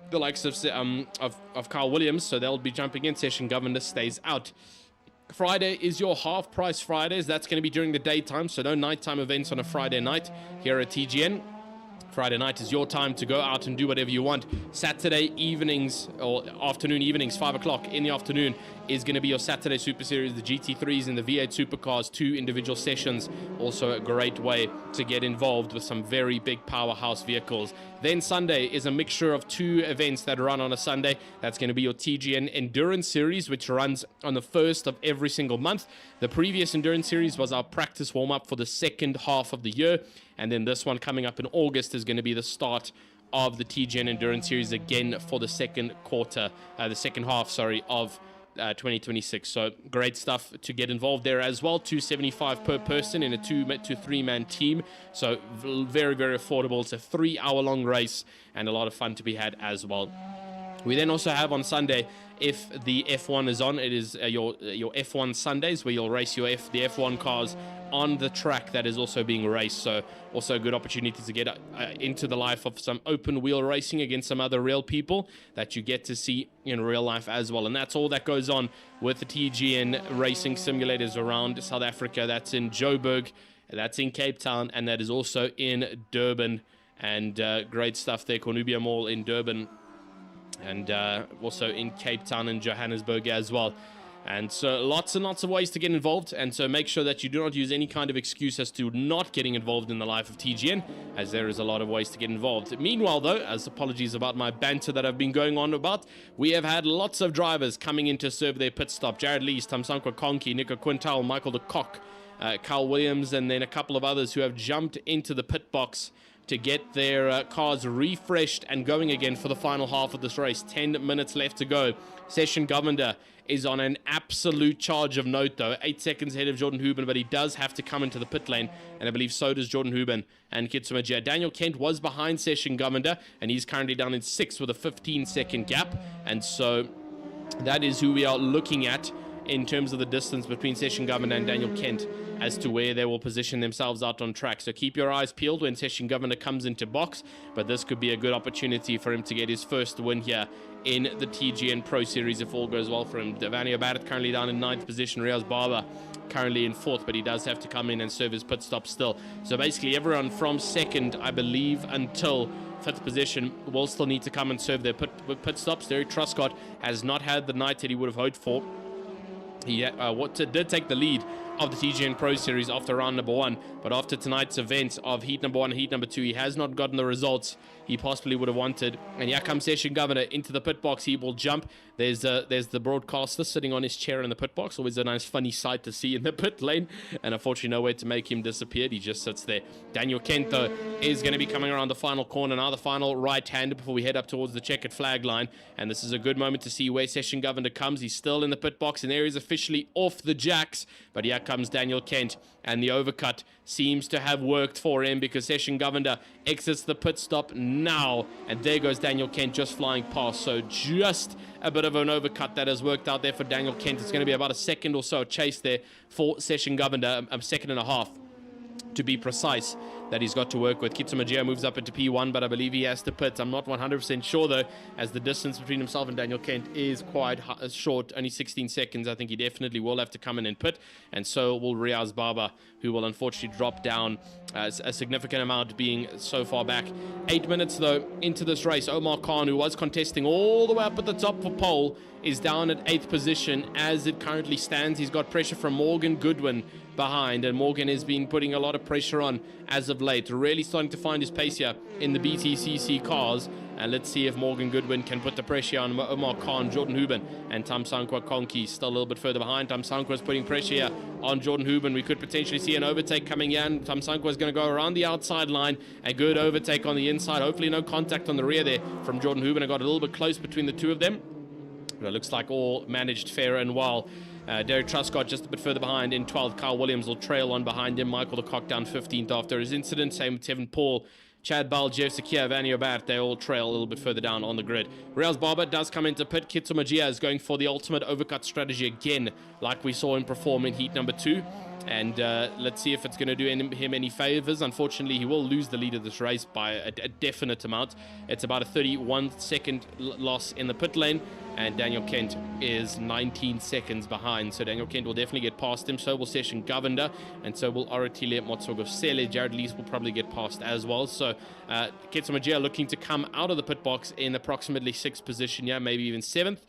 the likes of Kyle Williams, so they'll be jumping in. Session Governor stays out. Friday is your half price Fridays. That's going to be during the daytime, so no nighttime events on a Friday night here at TGN. Friday night is your time to go out and do whatever you want. Saturday evenings or afternoon evenings, 5 o'clock in the afternoon, is going to be your Saturday Super Series, the GT3s and the V8 Supercars, 2 individual sessions. Also a great way to get involved with some very big powerhouse vehicles. Then Sunday is a mixture of 2 events that run on a Sunday. That's going to be your TGN Endurance Series, which runs on the 1st of every single month. The previous Endurance Series was our practice warm-up for the second half of the year. And then this one coming up in August is going to be the start of the TGN Endurance Series again for the second half of 2026. So great stuff to get involved there as well. $275 per person in a 2 to 3 man team. So very, very affordable. It's a 3-hour long race and a lot of fun to be had as well. We then also have on Sunday, if the F1 is on, it is your F1 Sundays, where you'll race the F1 cars on the track that is also being raced. So also a good opportunity to get into the life of some open wheel racing against some other real people that you get to see in real life as well. And that's all that goes on with the TGN racing simulators around South Africa. That's in Joburg, that's in Cape Town, and that is also in Durban. And great stuff there. Cornubia Mall in Durban, and also in Cape Town and Johannesburg as well. And so lots and lots of ways to get involved, and so make sure that you do not use any kind of excuse as to not getting involved in the life of TGN, as there is a lot of ways to get involved. Meanwhile though, as apologies about my banter that I've been going on about, we have had lots of drivers coming in to serve their pit stop. Jared Lees, Tamsankwa Konki, Nico Quintal, Michael de Kock, Carl Williams, and then a couple of others who have jumped into the pit box to get their cars refreshed and going again for the final half of this race. 10 minutes left to go. Session Govender is on an absolute charge of note though, 8 seconds ahead of Jordan Huben, but he does have to come into the pit lane, and I believe so does Jordan Huben and Kitsumajia. Daniel Kent was behind Session Govender, and he's currently down in 6th with a 15-second gap, and so that is who we are looking at in terms of the distance between Session Governor and Daniel Kent as to where they will position themselves out on track. So keep your eyes peeled when Session Governor comes into box, but this could be a good opportunity for him to get his first win here in the TGN Pro Series if all goes well for him. Devanio Barrett currently down in 9th position, Riaz Barber currently in 4th, but he does have to come in and serve his pit stop still. So basically everyone from 2nd, I believe, until 5th position will still need to come and serve their pit stops. Derek Truscott has not had the night that he would have hoped for. He did take the lead of the TGN Pro Series after round number 1, but after tonight's event of heat number 1 and heat number 2, he has not gotten the results he possibly would have wanted. And here comes Session Governor into the pit box. He will jump. There's the broadcaster sitting on his chair in the pit box. Always a nice funny sight to see in the pit lane, and unfortunately nowhere to make him disappear. He just sits there. Daniel Kent though is going to be coming around the final corner now, the final right hand before we head up towards the checkered flag line, and this is a good moment to see where Session Governor comes. He's still in the pit box, and there he's officially off the jacks, but here comes Daniel Kent, and the overcut seems to have worked for him because Session Governor exits the pit stop now, and there goes Daniel Kent just flying past. So just a bit of an overcut that has worked out there for Daniel Kent. It's going to be about a second or so chase there for Session Governor, a second and a half to be precise, that he's got to work with. Kitsumajia moves up into P1, but I believe he has to pit. I'm not 100% sure though, as the distance between himself and Daniel Kent is quite short, only 16 seconds. I think he definitely will have to come in and pit, and so will Riaz Baba, who will unfortunately drop down a significant amount, being so far back. 8 minutes though into this race. Omar Khan, who was contesting all the way up at the top for pole, is down at 8th position as it currently stands. He's got pressure from Morgan Goodwin behind, and Morgan has been putting a lot of pressure on as of late, really starting to find his pace here in the BTCC cars. And let's see if Morgan Goodwin can put the pressure on Omar Khan, Jordan Huben, and Tamsankwa Konki still a little bit further behind. Tamsankwa is putting pressure here on Jordan Huben. We could potentially see an overtake coming in. Tamsankwa is going to go around the outside line. A good overtake on the inside. Hopefully no contact on the rear there from Jordan Huben. I got a little bit close between the two of them, but it looks like all managed fair and well. Derek Truscott just a bit further behind in 12th. Carl Williams will trail on behind him. Michael de Kock down 15th after his incident. Same with Tevin Paul, Chad Ball, Jeff Sakia, Vanio Bart. They all trail a little bit further down on the grid. Riaz Barber does come into pit. Kitsumajia is going for the ultimate overcut strategy again, like we saw him perform in heat number 2. And let's see if it's going to do him any favors. Unfortunately, he will lose the lead of this race by a definite amount. It's about a 31-second loss in the pit lane, and Daniel Kent is 19 seconds behind. So Daniel Kent will definitely get past him. So will Session Governor, and so will Oratile Motsogosele. Jared Lees will probably get past as well. So Kitsumajia looking to come out of the pit box in approximately 6th position, yeah, maybe even 7th,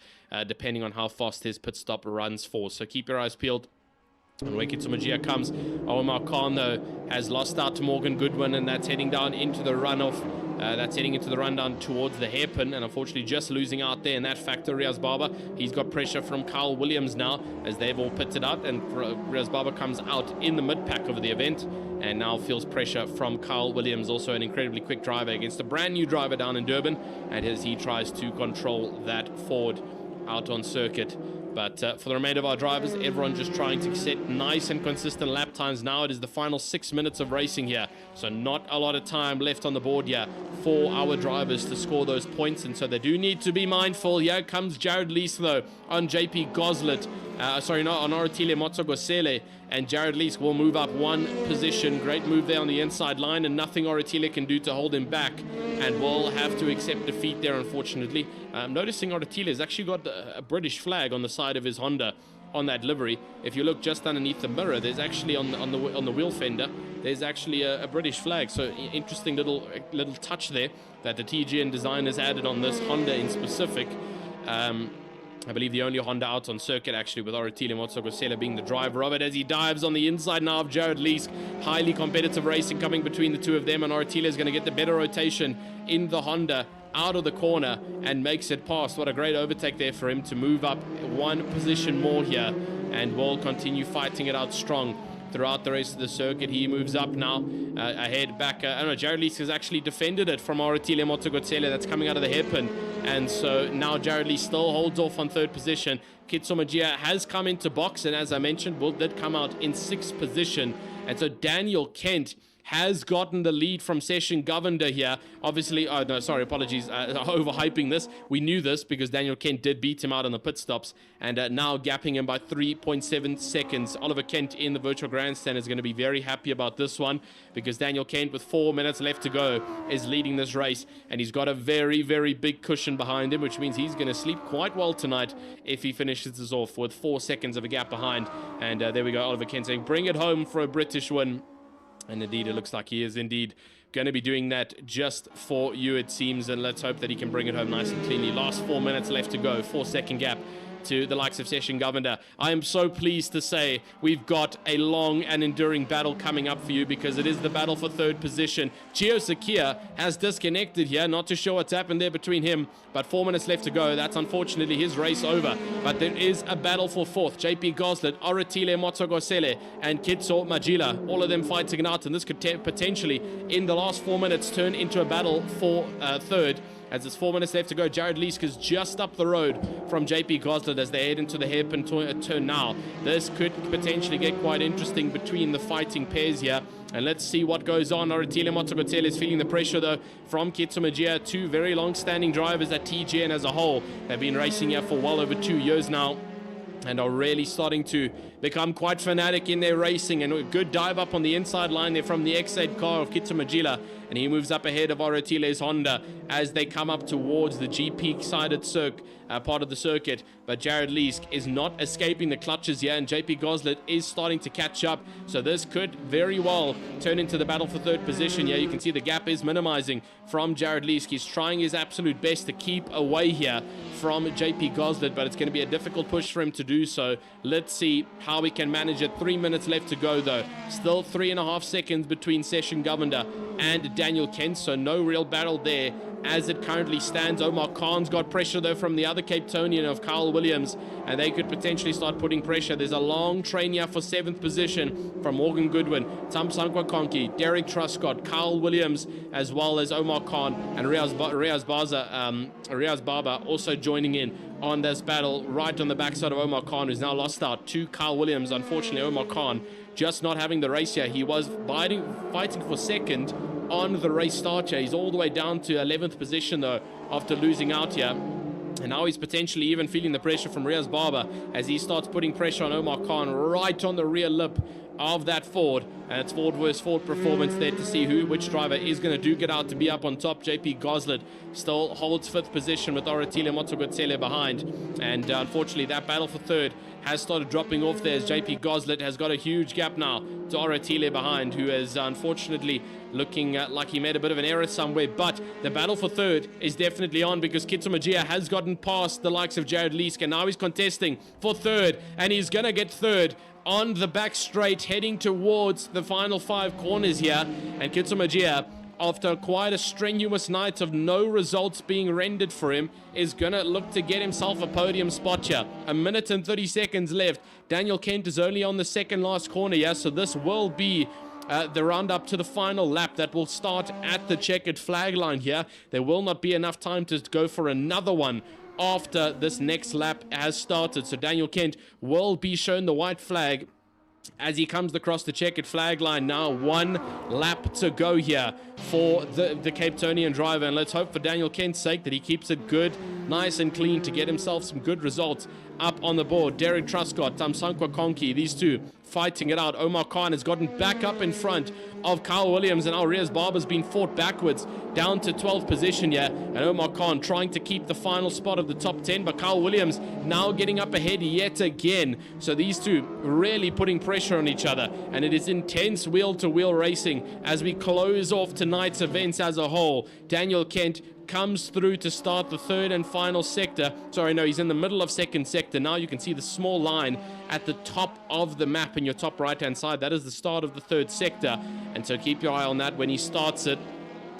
depending on how fast his pit stop runs for. So keep your eyes peeled. And where Kitsumajia comes. Omar Khan, though, has lost out to Morgan Goodwin, and that's heading down into the runoff. That's heading into the rundown towards the hairpin, and unfortunately just losing out there in that factor. Riaz Baba, he's got pressure from Carl Williams now, as they've all pitted out, and Riaz Baba comes out in the mid-pack of the event, and now feels pressure from Carl Williams, also an incredibly quick driver against a brand new driver down in Durban, and as he tries to control that Ford out on circuit. But for the remainder of our drivers, everyone just trying to set nice and consistent lap times. Now it is the final 6 minutes of racing here. So not a lot of time left on the board here for our drivers to score those points. And so they do need to be mindful. Here comes Jared Lees, though, on JP Goslet. On Oratile Motsogosele. And Jared Lees will move up one position. Great move there on the inside line, and nothing Oratile can do to hold him back. And will have to accept defeat there, unfortunately. Noticing Oratile has actually got a British flag on the side of his Honda on that livery. If you look just underneath the mirror, there's actually on the wheel fender, there's actually a British flag. So interesting little touch there that the TGN designers added on this Honda in specific. I believe the only Honda out on circuit, actually, with Oratile Motsogosele being the driver of it, as he dives on the inside now of Jared Lees. Highly competitive racing coming between the two of them, and Oratile is going to get the better rotation in the Honda out of the corner and makes it past. What a great overtake there for him to move up one position more here, and will continue fighting it out strong throughout the rest of the circuit. He moves up now, ahead, back. Jared Lees has actually defended it from Oratile Motsogosele. That's coming out of the hairpin. And so now Jared Lees still holds off on third position. Kitsomagia has come into box, and as I mentioned, did come out in sixth position. And so Daniel Kent has gotten the lead from Session Governor here. Obviously, apologies, overhyping this. We knew this because Daniel Kent did beat him out on the pit stops, and now gapping him by 3.7 seconds. Oliver Kent in the virtual grandstand is going to be very happy about this one, because Daniel Kent, with 4 minutes left to go, is leading this race, and he's got a very, very big cushion behind him, which means he's going to sleep quite well tonight if he finishes this off with 4 seconds of a gap behind. And there we go, Oliver Kent saying, bring it home for a British win. And indeed, it looks like he is indeed going to be doing that just for you, it seems. And let's hope that he can bring it home nice and cleanly. Last 4 minutes left to go. 4-second gap to the likes of Session Governor. I am so pleased to say we've got a long and enduring battle coming up for you, because it is the battle for third position. Chio Sakia has disconnected here, not to show what's happened there between him, but 4 minutes left to go. That's unfortunately his race over, but there is a battle for fourth. JP Goslet, Oratile Motsogosele, and Kitso Majila, all of them fighting it out, and this could potentially in the last 4 minutes turn into a battle for third. As there's 4 minutes left to go, Jared Lees is just up the road from JP Goslet as they head into the hairpin turn now. This could potentially get quite interesting between the fighting pairs here. And let's see what goes on. Oratile Motsogosele is feeling the pressure, though, from Kitsomagia. Two very long-standing drivers at TGN as a whole. They've been racing here for well over 2 years now, and are really starting to become quite fanatic in their racing. And a good dive up on the inside line there from the X8 car of Kitsamajila, and he moves up ahead of Oratile's Honda as they come up towards the GP-sided part of the circuit. But Jared Lees is not escaping the clutches here, and JP Goslet is starting to catch up. So this could very well turn into the battle for third position here. You can see the gap is minimizing from Jared Lees. He's trying his absolute best to keep away here from JP Goslet, but it's going to be a difficult push for him to do so. Let's see how we can manage it. 3 minutes left to go, though. Still 3.5 seconds between Session Governor and Daniel Kent, so no real battle there as it currently stands. Omar Khan's got pressure, though, from the other Cape Townian of Kyle Williams, and they could potentially start putting pressure. There's a long train here for 7th position from Morgan Goodwin, Tamsankwa Konki, Derek Truscott, Kyle Williams, as well as Omar Khan, and Riaz Baba also joining in on this battle right on the backside of Omar Khan, who's now lost out to Kyle Williams. Unfortunately, Omar Khan just not having the race here. He was fighting for second on the race start here. He's all the way down to 11th position, though, after losing out here. And now he's potentially even feeling the pressure from Riaz Baba as he starts putting pressure on Omar Khan right on the rear lip of that Ford. And it's Ford versus Ford performance there to see which driver is going to get out to be up on top. JP Goslet still holds 5th position with Oratile Motsogosele behind. And unfortunately, that battle for third has started dropping off there as JP Goslet has got a huge gap now to Oratile behind, who is unfortunately looking like he made a bit of an error somewhere. But the battle for third is definitely on, because Kitsumagia has gotten past the likes of Jared Lees, and now he's contesting for third, and he's going to get third on the back straight, heading towards the final 5 corners here. And Kitsumagia, after quite a strenuous night of no results being rendered for him, is going to look to get himself a podium spot here. 1 minute and 30 seconds left. Daniel Kent is only on the second last corner here, so this will be the roundup to the final lap that will start at the checkered flag line here. There will not be enough time to go for another one after this next lap has started. So Daniel Kent will be shown the white flag as he comes across the checkered flag line. Now 1 lap to go here for the Cape Townian driver, and let's hope for Daniel Kent's sake that he keeps it good, nice and clean to get himself some good results up on the board. Derek Truscott, Tamsankwa Konki, these two fighting it out. Omar Khan has gotten back up in front of Kyle Williams, and Arias Barber's been fought backwards down to 12th position here, and Omar Khan trying to keep the final spot of the top 10, but Kyle Williams now getting up ahead yet again. So these two really putting pressure on each other, and it is intense wheel-to-wheel racing as we close off tonight's events as a whole. Daniel Kent comes through to start the third and final sector. Sorry, no, he's in the middle of second sector. Now you can see the small line at the top of the map in your top right-hand side. That is the start of the third sector, and so keep your eye on that when he starts it.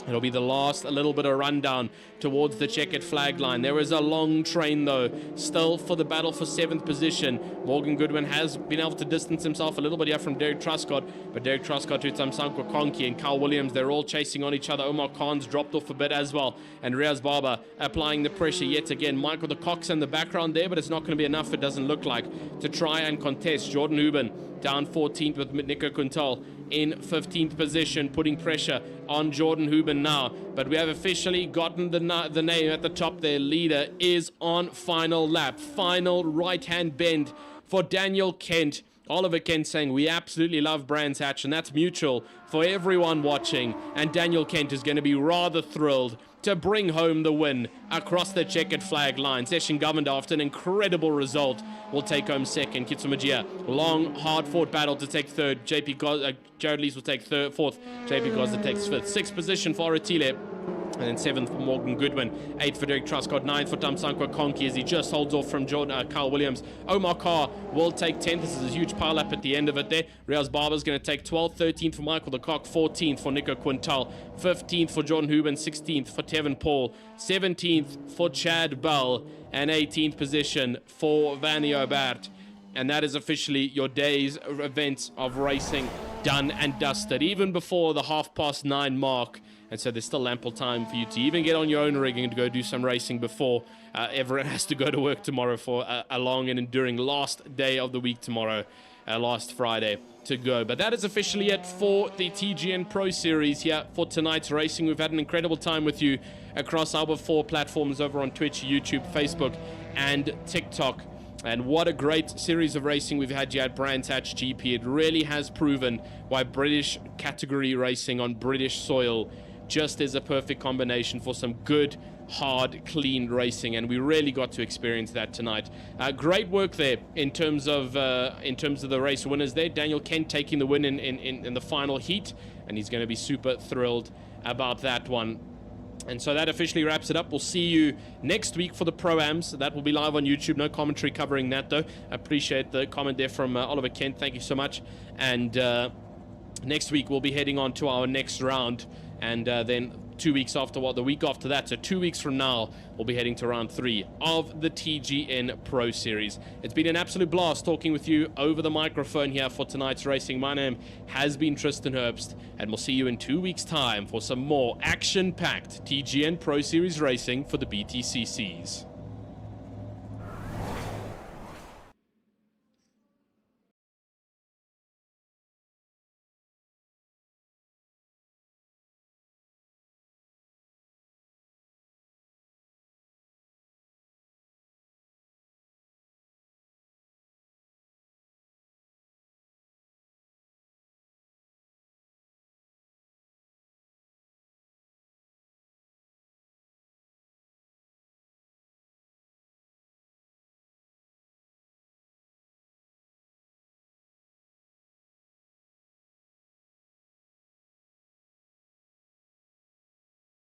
It'll be the last a little bit of rundown towards the checkered flag line. There is a long train, though, still for the battle for 7th position. Morgan Goodwin has been able to distance himself a little bit here from Derek Truscott, but Derek Truscott to Tamsankwa Konki and Kyle Williams, they're all chasing on each other. Omar Khan's dropped off a bit as well, and Riaz Barber applying the pressure yet again. Michael the Cox in the background there, but it's not going to be enough, it doesn't look like, to try and contest. Jordan Huben down 14th with Nico Quintal in 15th position, putting pressure on Jordan Huben now. But we have officially gotten the name at the top there. Leader is on final lap. Final right-hand bend for Daniel Kent. Oliver Kent saying, we absolutely love Brands Hatch, and that's mutual for everyone watching. And Daniel Kent is going to be rather thrilled to bring home the win across the checkered flag line. Session Governor, after an incredible result, will take home second. Kitsumajia, long, hard-fought battle to take third. Jared Lees will take fourth. JP Gosler takes fifth. 6th position for Oratile. And then 7th for Morgan Goodwin, 8th for Derek Truscott, 9th for Tamsankwa Konki as he just holds off from Kyle Williams. Omar Carr will take 10th. This is a huge pile up at the end of it there. Riaz Barber's going to take 12th, 13th for Michael the Cock, 14th for Nico Quintal, 15th for Jordan Huben, 16th for Tevin Paul, 17th for Chad Bell, and 18th position for Vanny Obert. And that is officially your day's events of racing done and dusted, even before the 9:30 mark. And so there's still ample time for you to even get on your own rig and to go do some racing before everyone has to go to work tomorrow for a long and enduring last day of the week tomorrow, last Friday to go. But that is officially it for the TGN Pro Series here for tonight's racing. We've had an incredible time with you across our 4 platforms over on Twitch, YouTube, Facebook, and TikTok. And what a great series of racing we've had here at Brands Hatch GP. It really has proven why British category racing on British soil just is a perfect combination for some good, hard, clean racing, and we really got to experience that tonight. Great work there in terms of the race winners there. Daniel Kent taking the win in the final heat, and he's going to be super thrilled about that one. And so that officially wraps it up. We'll see you next week for the Pro-Ams. That will be live on YouTube. No commentary covering that, though. I appreciate the comment there from Oliver Kent. Thank you so much. And next week, we'll be heading on to our next round. And then 2 weeks after, the week after that, so 2 weeks from now, we'll be heading to round 3 of the TGN Pro Series. It's been an absolute blast talking with you over the microphone here for tonight's racing. My name has been Tristan Herbst, and we'll see you in 2 weeks' time for some more action-packed TGN Pro Series racing for the BTCCs.